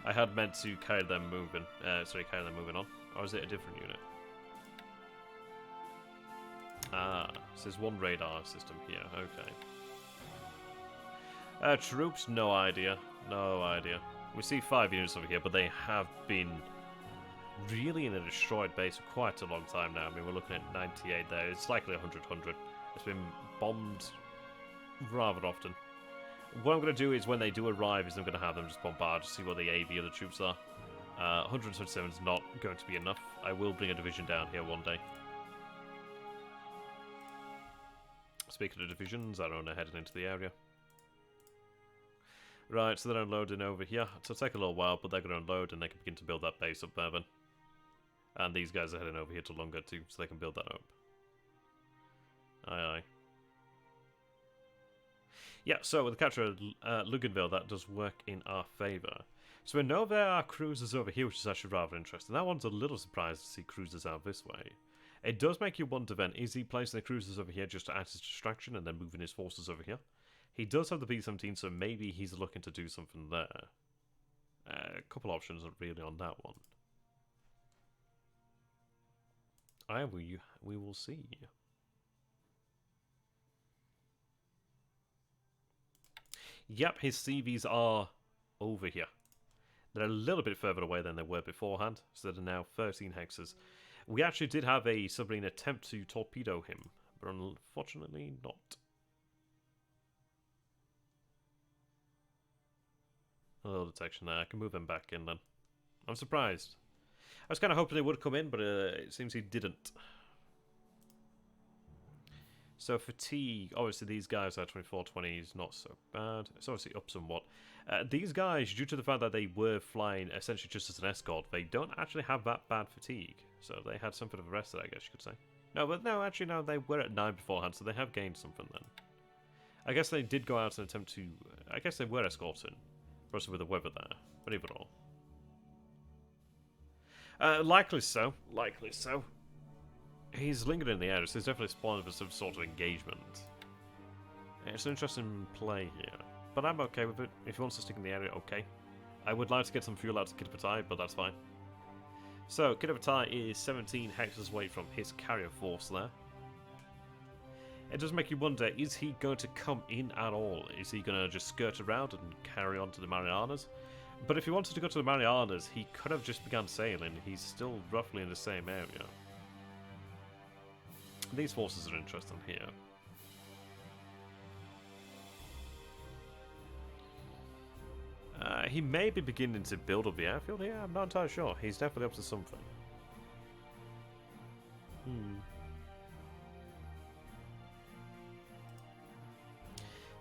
I had meant to carry them moving. Carry them moving on. Or is it a different unit? Ah, so there's one radar system here. Okay. Troops, no idea. No idea. We see 5 units over here, but they have been really in a destroyed base for quite a long time now. I mean, we're looking at 98 there. It's likely 100. It's been bombed rather often. What I'm going to do is when they do arrive is I'm going to have them just bombard to see what the AV of the troops are. 127 is not going to be enough. I will bring a division down here one day. Speaking of divisions, I don't know, heading into the area. Right, so they're unloading over here. So it'll take a little while, but they're going to unload and they can begin to build that base up there then. And these guys are heading over here to Lunga too, so they can build that up. Aye. Yeah, so with the capture of Luganville, that does work in our favour. So we know there are cruisers over here, which is actually rather interesting. That one's a little surprised to see cruisers out this way. It does make you wonder then, is he placing the cruisers over here just to act as distraction and then moving his forces over here? He does have the B-17, so maybe he's looking to do something there. A couple options really on that one. We will see. Yep, his CVs are over here. They're a little bit further away than they were beforehand, so they're now 13 hexes. We actually did have a submarine attempt to torpedo him, but unfortunately not. A little detection there. I can move him back in then. I'm surprised. I was kind of hoping he would come in, but it seems he didn't. So fatigue, obviously these guys are 24-20s, not so bad. It's obviously up somewhat. These guys, due to the fact that they were flying essentially just as an escort, they don't actually have that bad fatigue. So they had something of a rest, I guess you could say. No, but no, actually no, they were at 9 beforehand, so they have gained something then. I guess they did go out and attempt to... I guess they were escorting, especially with the weather there, but even all. Likely so, likely so. He's lingered in the air, so he's definitely spawned for some sort of engagement. It's an interesting play here, but I'm okay with it. If he wants to stick in the area, okay. I would like to get some fuel out to Kitapatai, but that's fine. So, Kitapatai is 17 hexes away from his carrier force there. It does make you wonder, is he going to come in at all? Is he going to just skirt around and carry on to the Marianas? But if he wanted to go to the Marianas, he could have just begun sailing. He's still roughly in the same area. These forces are interesting here. He may be beginning to build up the airfield here. I'm not entirely sure. He's definitely up to something.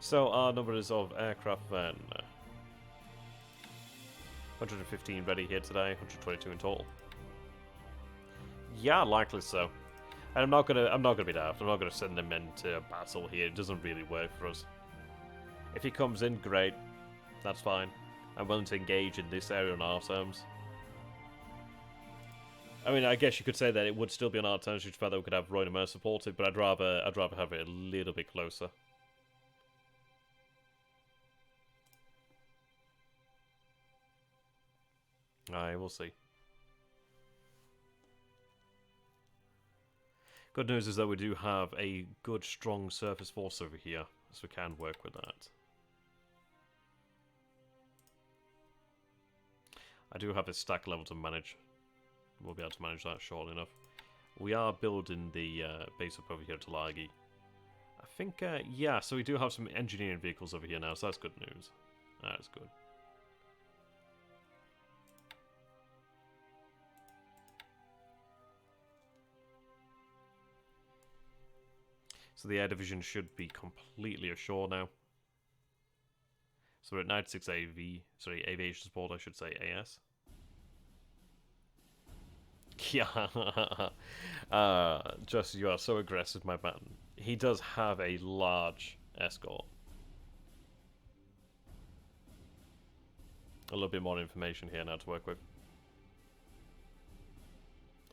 So our numbers of aircraft then. 115 ready here today, 122 in total. Yeah, likely so. And I'm not gonna be daft. I'm not gonna send him into a battle here. It doesn't really work for us. If he comes in, great. That's fine. I'm willing to engage in this area on our terms. I mean, I guess you could say that it would still be on our terms, which fact that we could have Roy and Mer supported, but I'd rather have it a little bit closer. Aye, we'll see. Good news is that we do have a good, strong surface force over here, so we can work with that. I do have a stack level to manage. We'll be able to manage that shortly enough. We are building the base up over here to Lagi. I think, yeah, so we do have some engineering vehicles over here now, so that's good news. That's good. So the air division should be completely ashore now. So we're at 96 AV, sorry, aviation support, I should say, AS. Yeah, just you are so aggressive, my man. He does have a large escort. A little bit more information here now to work with.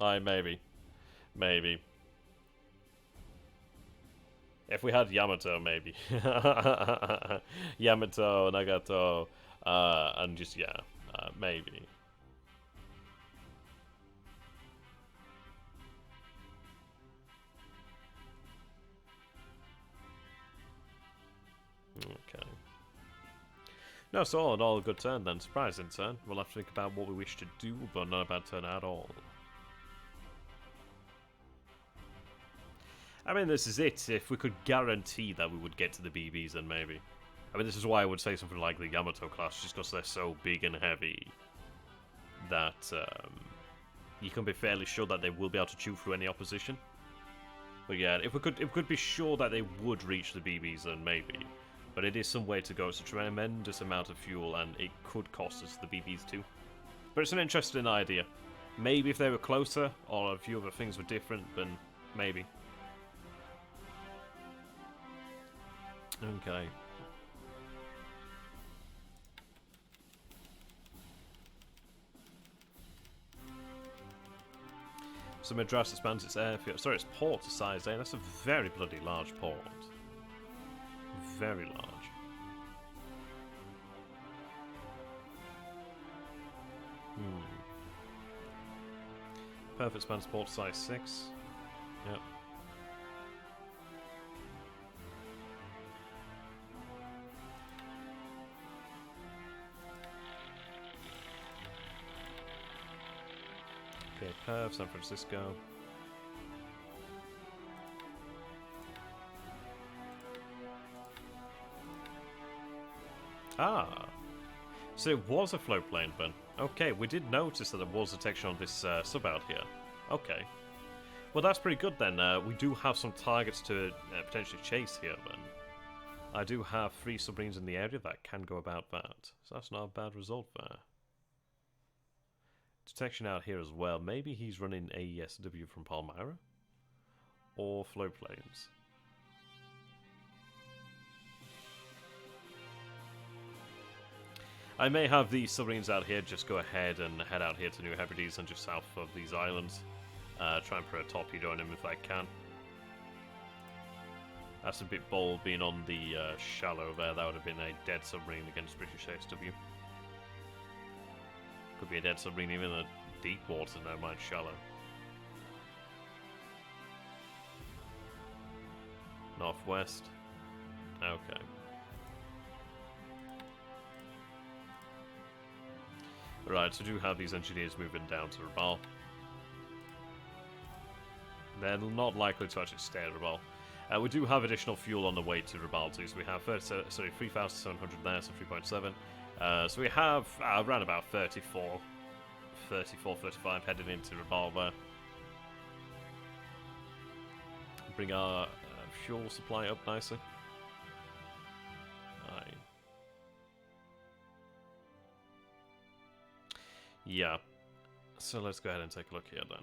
Aye, maybe. Maybe. If we had Yamato, maybe. Yamato, Nagato, and just, yeah, maybe. Okay. No, so all in all, a good turn then. Surprising turn. We'll have to think about what we wish to do, but not a bad turn at all. I mean, this is it. If we could guarantee that we would get to the BBs, then maybe. I mean, this is why I would say something like the Yamato class, just because they're so big and heavy that you can be fairly sure that they will be able to chew through any opposition. But yeah, if we could be sure that they would reach the BBs, then maybe. But it is some way to go. It's a tremendous amount of fuel, and it could cost us the BBs too. But it's an interesting idea. Maybe if they were closer, or a few other things were different, then maybe. Okay. So Madras expands its airfield. Sorry, its port to size A. That's a very bloody large port. Very large. Perth expands port to size 6. Yep. Okay, Perth, San Francisco. Ah, so it was a float plane, Ben. Okay, we did notice that there was detection on this sub out here. Okay. Well, that's pretty good then. We do have some targets to potentially chase here, Ben. I do have 3 submarines in the area that can go about that. So that's not a bad result there. Detection out here as well. Maybe he's running AESW from Palmyra? Or float planes. I may have these submarines out here just go ahead and head out here to New Hebrides and just south of these islands. Try and put a torpedo on him if I can. That's a bit bold being on the shallow there. That would have been a dead submarine against British ASW. Could be a dead submarine even in the deep water, no mind shallow. Northwest. Okay. Right, so we do have these engineers moving down to Rabaul. They're not likely to actually stay at Rabaul. We do have additional fuel on the way to Rabaul too, so we have 3,700 there, so 3.7. So we have around about 35 heading into Rabaul there. Bring our fuel supply up nicely. Yeah. So let's go ahead and take a look here then.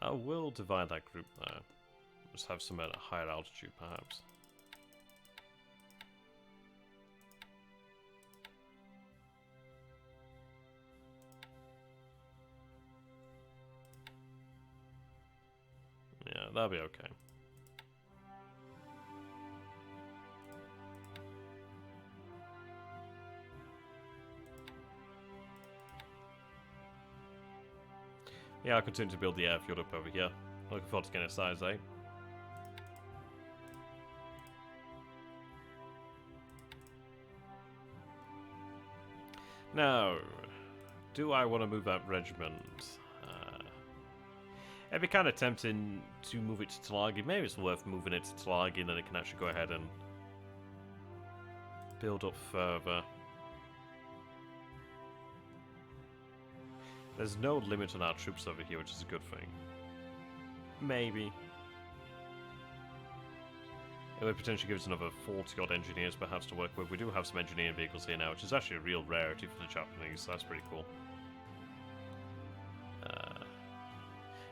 I will divide that group there. Just have some at a higher altitude, perhaps. Yeah, that'll be okay. Yeah, I'll continue to build the airfield up over here. Looking forward to getting a size 8. Now, do I want to move that regiment? It'd be kind of tempting to move it to Talagi. Maybe it's worth moving it to Talagi, and then it can actually go ahead and build up further. There's no limit on our troops over here, which is a good thing. Maybe. It would potentially give us another 40-odd engineers perhaps to work with. We do have some engineering vehicles here now, which is actually a real rarity for the Japanese, so that's pretty cool.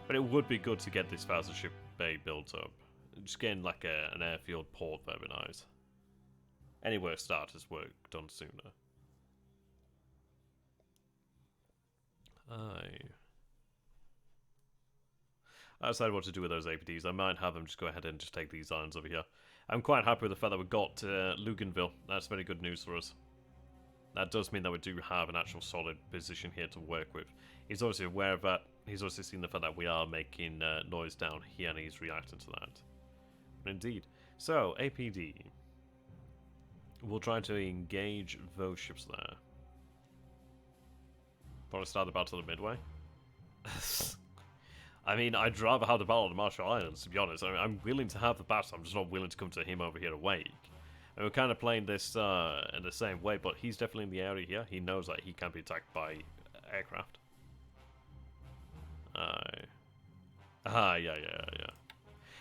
But it would be good to get this 1,000-ship bay built up. Just getting like an airfield port there would be nice. Anywhere starters work done sooner. I decided what to do with those APDs. I might have them just go ahead and just take these islands over here. I'm quite happy with the fact that we got Luganville. That's very good news for us. That does mean that we do have an actual solid position here to work with. He's obviously aware of that. He's also seen the fact that we are making noise down here, and he's reacting to that. But indeed. So, APD. We'll try to engage those ships there. Probably start the battle at Midway. I mean, I'd rather have the battle on the Marshall Islands, to be honest. I mean, I'm willing to have the battle, I'm just not willing to come to him over here to Wake. And we're kind of playing this in the same way, but he's definitely in the area here. He knows that he can be attacked by aircraft. Yeah.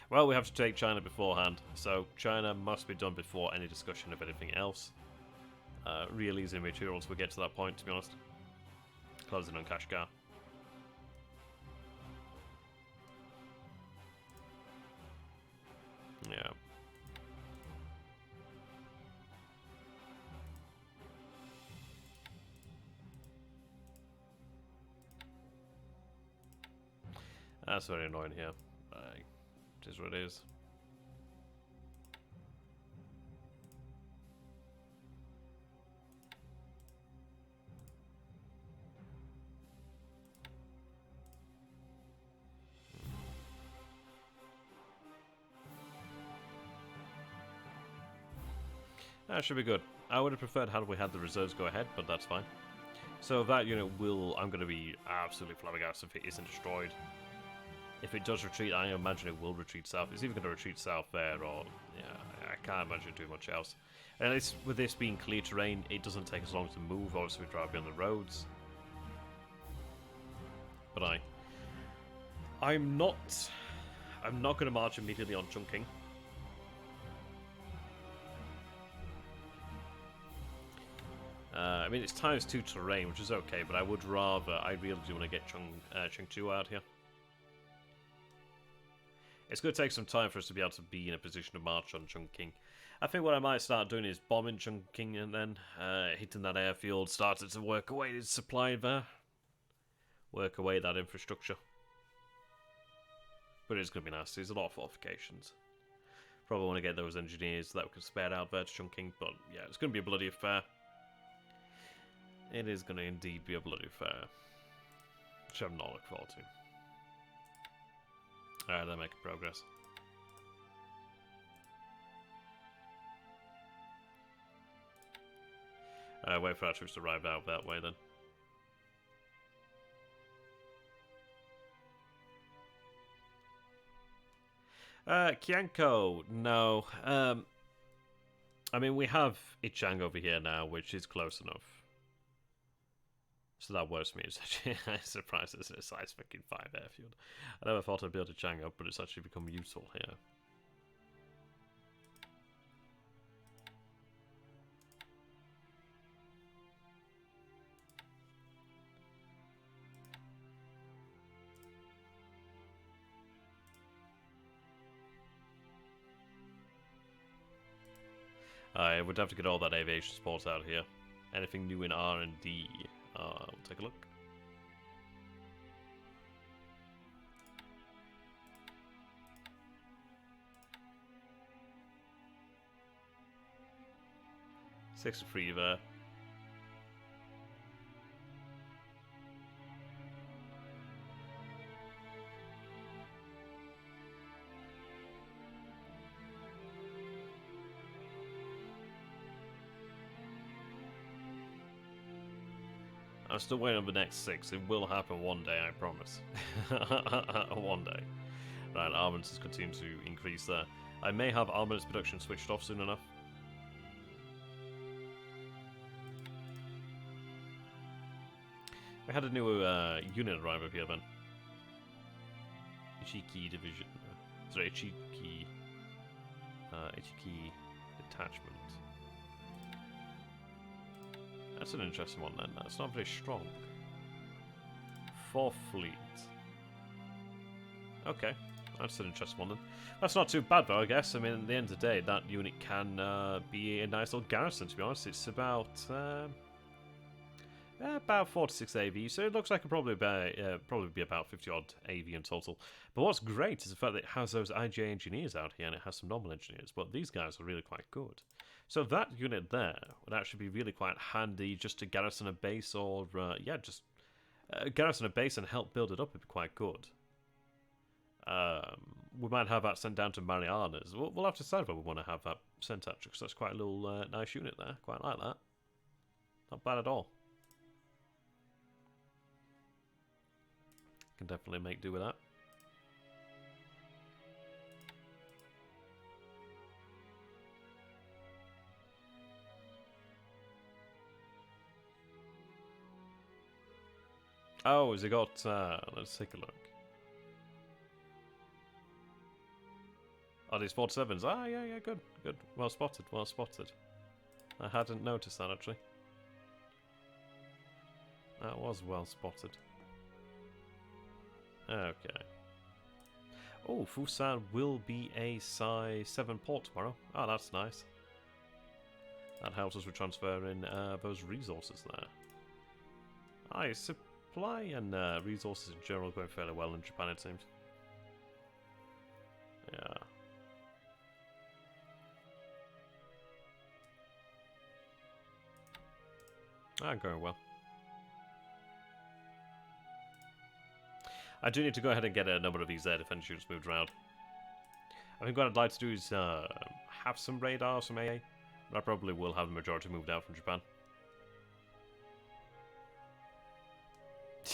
Well, we have to take China beforehand, so China must be done before any discussion of anything else. Real easy materials will get to that point, to be honest. Closing on Kashgar. Yeah. That's very annoying here. It is what it is. That should be good. I would have preferred had we had the reserves go ahead, but that's fine. So that unit will... I'm going to be absolutely flabbergasted if it isn't destroyed. If it does retreat, I imagine it will retreat south. It's either going to retreat south there or... Yeah, I can't imagine doing much else. And at least with this being clear terrain, it doesn't take as long to move. Obviously, we drive on the roads. But I'm not going to march immediately on Chungking. I mean, it's ×2 terrain, which is okay, but I really do want to get Chengdu out here. It's going to take some time for us to be able to be in a position to march on Chungking. I think what I might start doing is bombing Chungking and then hitting that airfield, starting to work away its supply there. Work away that infrastructure. But it's going to be nice. There's a lot of fortifications. Probably want to get those engineers that we can spare out there to Chungking, but yeah, it's going to be a bloody affair. It is going to indeed be a bloody affair. Which I'm not looking forward to. Alright, they're making progress. Wait for our troops to arrive out that way then. Kianko, no. I mean, we have Ichang over here now, which is close enough. So that works for me. It's actually surprised it's a size fucking 5 airfield. I never thought I'd build a Chang up, but it's actually become useful here. I would have to get all that aviation support out here. Anything new in R&D? We'll take a look. Six to free there. I'm still waiting on the next 6. It will happen one day, I promise. One day. Right, armaments is continuing to increase there. I may have armaments production switched off soon enough. We had a new unit arrive up here then. Ichiki division. Sorry, Ichiki detachment. That's an interesting one then. That's not very strong. 4th fleet. Okay, that's an interesting one then. That's not too bad though, I guess. I mean, at the end of the day, that unit can be a nice little garrison, to be honest. It's about 4 to 6 AV, so it looks like it'll probably be about 50 odd AV in total. But what's great is the fact that it has those IJ engineers out here, and it has some normal engineers, but these guys are really quite good. So that unit there would actually be really quite handy just to garrison a base, or yeah, just garrison a base and help build it up would be quite good. We might have that sent down to Marianas. We'll have to decide whether we want to have that sent out, because that's quite a little nice unit there. Quite like that. Not bad at all. Can definitely make do with that. Oh, has it got... let's take a look. Oh, these 47s. Ah, yeah, good, good. Well spotted, well spotted. I hadn't noticed that, actually. That was well spotted. Okay. Oh, Fusan will be a size 7 port tomorrow. Oh, that's nice. That helps us with transferring those resources there. Aye, supply and resources in general going fairly well in Japan, it seems. Yeah. Going well. I do need to go ahead and get a number of these air defense units moved around. I think what I'd like to do is have some radar, some AA, but I probably will have the majority moved out from Japan.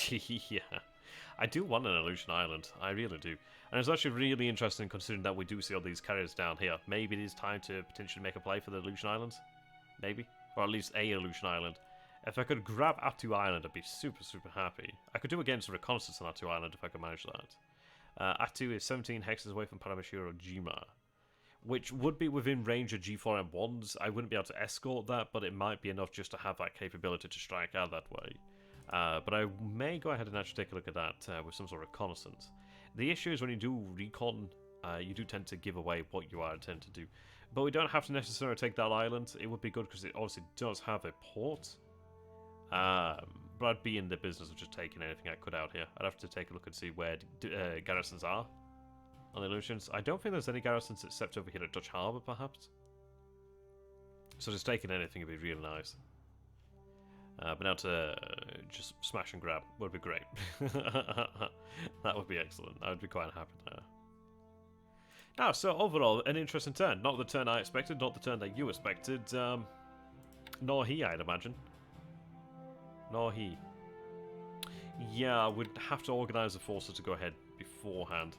Yeah, I do want an Aleutian Island, I really do. And it's actually really interesting considering that we do see all these carriers down here. Maybe it is time to potentially make a play for the Aleutian Islands? Maybe? Or at least a Aleutian Island. If I could grab Attu Island, I'd be super, super happy. I could do against a reconnaissance on Attu Island if I could manage that. Attu is 17 hexes away from Paramashiro Jima, which would be within range of G4M1s. I wouldn't be able to escort that, but it might be enough just to have that capability to strike out that way. But I may go ahead and actually take a look at that with some sort of reconnaissance. The issue is when you do recon, you do tend to give away what you are intended to do. But we don't have to necessarily take that island. It would be good because it obviously does have a port. But I'd be in the business of just taking anything I could out here. I'd have to take a look and see where garrisons are on the Aleutians. I don't think there's any garrisons except over here at Dutch Harbour, perhaps. So just taking anything would be really nice. But now to just smash and grab would be great. That would be excellent. I would be quite happy there. Now, so overall, an interesting turn. Not the turn I expected, not the turn that you expected. Nor he, I'd imagine. Nor he. Yeah, we'd have to organise the forces to go ahead beforehand.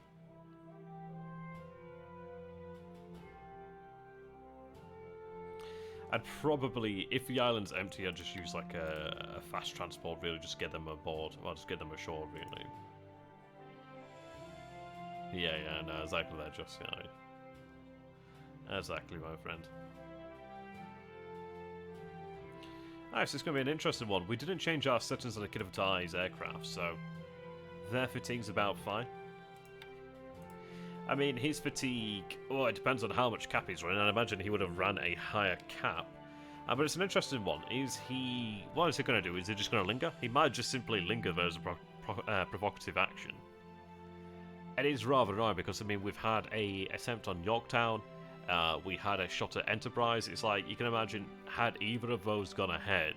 I'd probably, if the island's empty, I'd just use like a fast transport, really, just get them aboard, or just get them ashore, really. Yeah, no, exactly that, just, exactly, my friend. Nice, it's going to be an interesting one. We didn't change our settings on the Kid of Tai's aircraft, so their fatigue's about fine. I mean, his fatigue, well, it depends on how much cap he's running. I imagine he would have ran a higher cap. But it's an interesting one. What is he going to do? Is he just going to linger? He might just simply linger there as a provocative action. It is rather annoying because, I mean, we've had a attempt on Yorktown. We had a shot at Enterprise. It's like, you can imagine, had either of those gone ahead,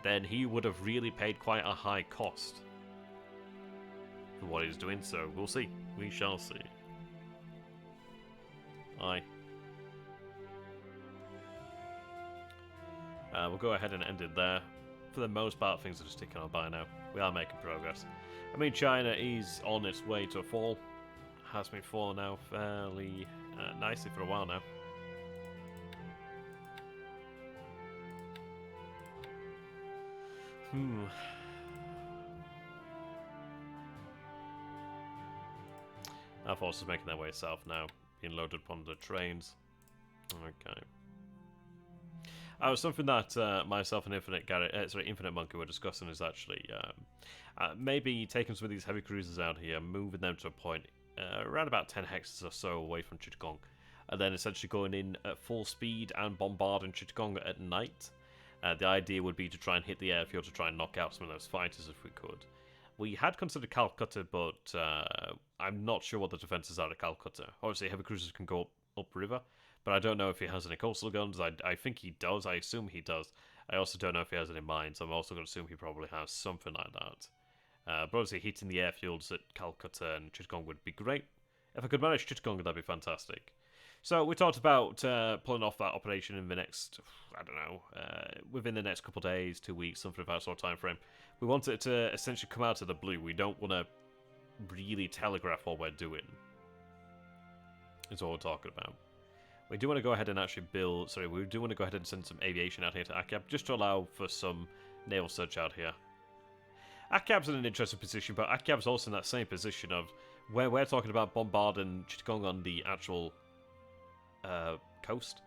then he would have really paid quite a high cost for what he's doing. So, we'll see. We shall see. Aye. We'll go ahead and end it there. For the most part, things are just ticking on by now. We are making progress. I mean, China is on its way to a fall. Has been falling now fairly nicely for a while now. Our forces making their way south now, being loaded upon the trains. Okay. Something that myself and Infinite Monkey were discussing is actually maybe taking some of these heavy cruisers out here, moving them to a point around about 10 hexes or so away from Chittagong, and then essentially going in at full speed and bombarding Chittagong at night. The idea would be to try and hit the airfield to try and knock out some of those fighters if we could. We had considered Calcutta, but I'm not sure what the defences are at Calcutta. Obviously, heavy cruisers can go upriver, but I don't know if he has any coastal guns. I think he does. I assume he does. I also don't know if he has any mines. I'm also going to assume he probably has something like that. But obviously, hitting the airfields at Calcutta and Chittagong would be great. If I could manage Chittagong, that'd be fantastic. So we talked about pulling off that operation in the next, I don't know, within the next couple of days, 2 weeks, something of that sort of time frame. We want it to essentially come out of the blue. We don't want to really telegraph what we're doing. Is what we're talking about. We do want to go ahead and actually we do want to go ahead and send some aviation out here to Akab, just to allow for some naval search out here. Akab's in an interesting position, but Akab's also in that same position of where we're talking about bombarding Chittagong on the actual coast.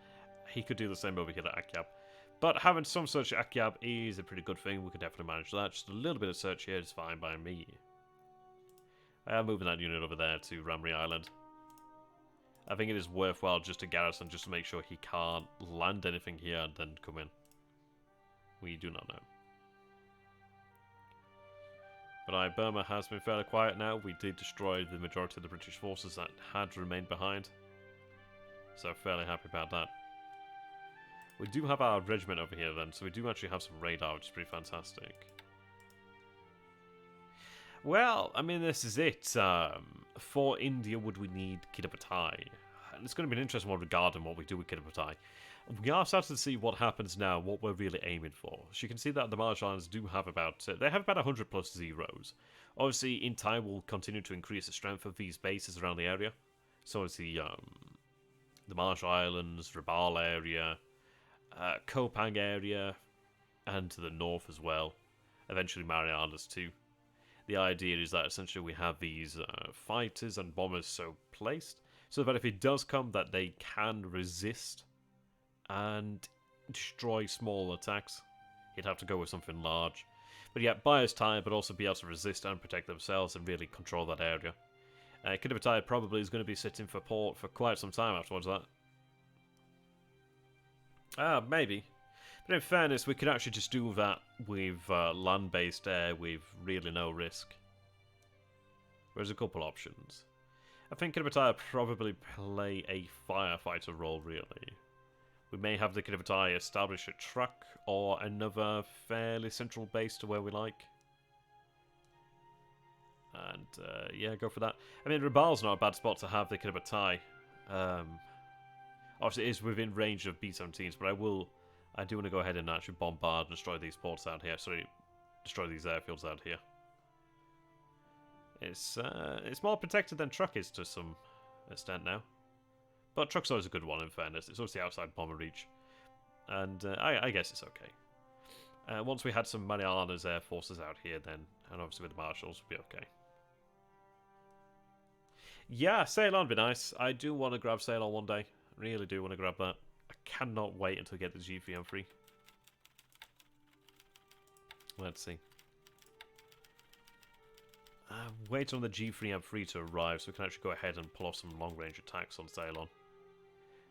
He could do the same over here at Akab. But having some search at Akab is a pretty good thing. We could definitely manage that. Just a little bit of search here is fine by me. I am moving that unit over there to Ramri Island. I think it is worthwhile just to garrison, just to make sure he can't land anything here and then come in. We do not know. But Burma has been fairly quiet now. We did destroy the majority of the British forces that had remained behind. So fairly happy about that. We do have our regiment over here then, so we do actually have some radar, which is pretty fantastic. Well, I mean, this is it. For India, would we need Kitapatai? And it's going to be an interesting one regarding what we do with Kitapatai. We are starting to see what happens now, what we're really aiming for. So you can see that the Marshall Islands do have about, they have about 100 plus zeros. Obviously, in time, we'll continue to increase the strength of these bases around the area. So it's the Marshall Islands, Rabaul area, Kopang area, and to the north as well. Eventually Marianas too. The idea is that essentially we have these fighters and bombers so placed, so that if it does come, that they can resist and destroy small attacks. You'd have to go with something large. But yeah, buy us time, but also be able to resist and protect themselves and really control that area. Kitapatai probably is going to be sitting for port for quite some time afterwards that. Maybe. But in fairness, we could actually just do that with land-based air with really no risk. There's a couple options. I think Kitapatai probably play a firefighter role, really. We may have the Kitapatai establish a truck or another fairly central base to where we like. And, yeah, go for that. I mean, Rabaul's not a bad spot to have the Kitapatai. Obviously, it is within range of B-17s, but I do want to go ahead and actually bombard and destroy these ports out here. Sorry, destroy these airfields out here. It's more protected than truck is to some extent now. But truck's always a good one, in fairness. It's obviously outside bomber reach. And I guess it's okay. Once we had some Mariana's air forces out here, then, and obviously with the marshals, we'll be okay. Yeah, Ceylon would be nice. I do want to grab Ceylon one day. Really do want to grab that. I cannot wait until I get the G3 M3. Let's see. Wait on the G3 M3 to arrive so we can actually go ahead and pull off some long-range attacks on Ceylon.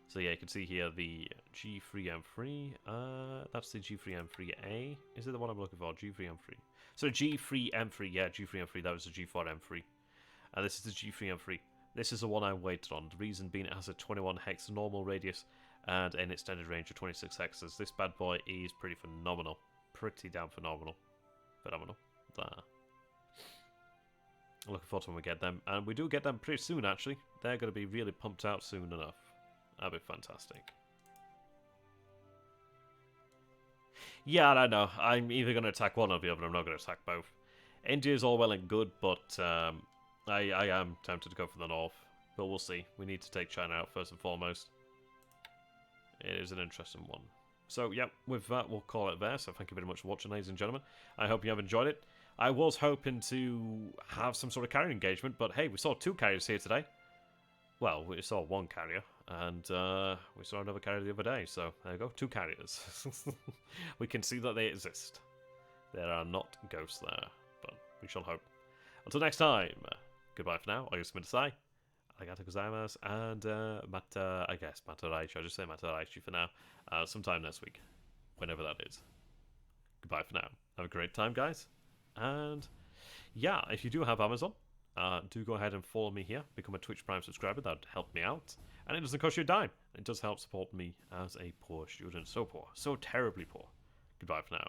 So yeah, you can see here the G3 M3. That's the G3 M3A. Is it the one I'm looking for? G3 M3. So G3 M3, yeah, G3 M3. That was the G4 M3. This is the G3 M3. This is the one I waited on. The reason being it has a 21 hex normal radius and an extended range of 26 hexes. This bad boy is pretty phenomenal. Pretty damn phenomenal. Phenomenal. There. Looking forward to when we get them. And we do get them pretty soon, actually. They're going to be really pumped out soon enough. That'd be fantastic. Yeah, I don't know. I'm either going to attack one or the other. I'm not going to attack both. India's all well and good, but I am tempted to go for the north. But we'll see. We need to take China out first and foremost. It is an interesting one. So, yeah, with that, we'll call it there. So thank you very much for watching, ladies and gentlemen. I hope you have enjoyed it. I was hoping to have some sort of carrier engagement, but hey, we saw 2 carriers here today. Well, we saw 1 carrier, and we saw another carrier the other day, so there you go, 2 carriers. We can see that they exist. There are not ghosts there, but we shall hope. Until next time, goodbye for now. I guess I'm going to say, arigato gozaimasu, and I guess mataraichi. I'll just say mataraichi for now. Sometime next week, whenever that is. Goodbye for now. Have a great time, guys. And yeah, if you do have Amazon, do go ahead and follow me here. Become a Twitch Prime subscriber. That would help me out. And it doesn't cost you a dime. It does help support me as a poor student. So poor. So terribly poor. Goodbye for now.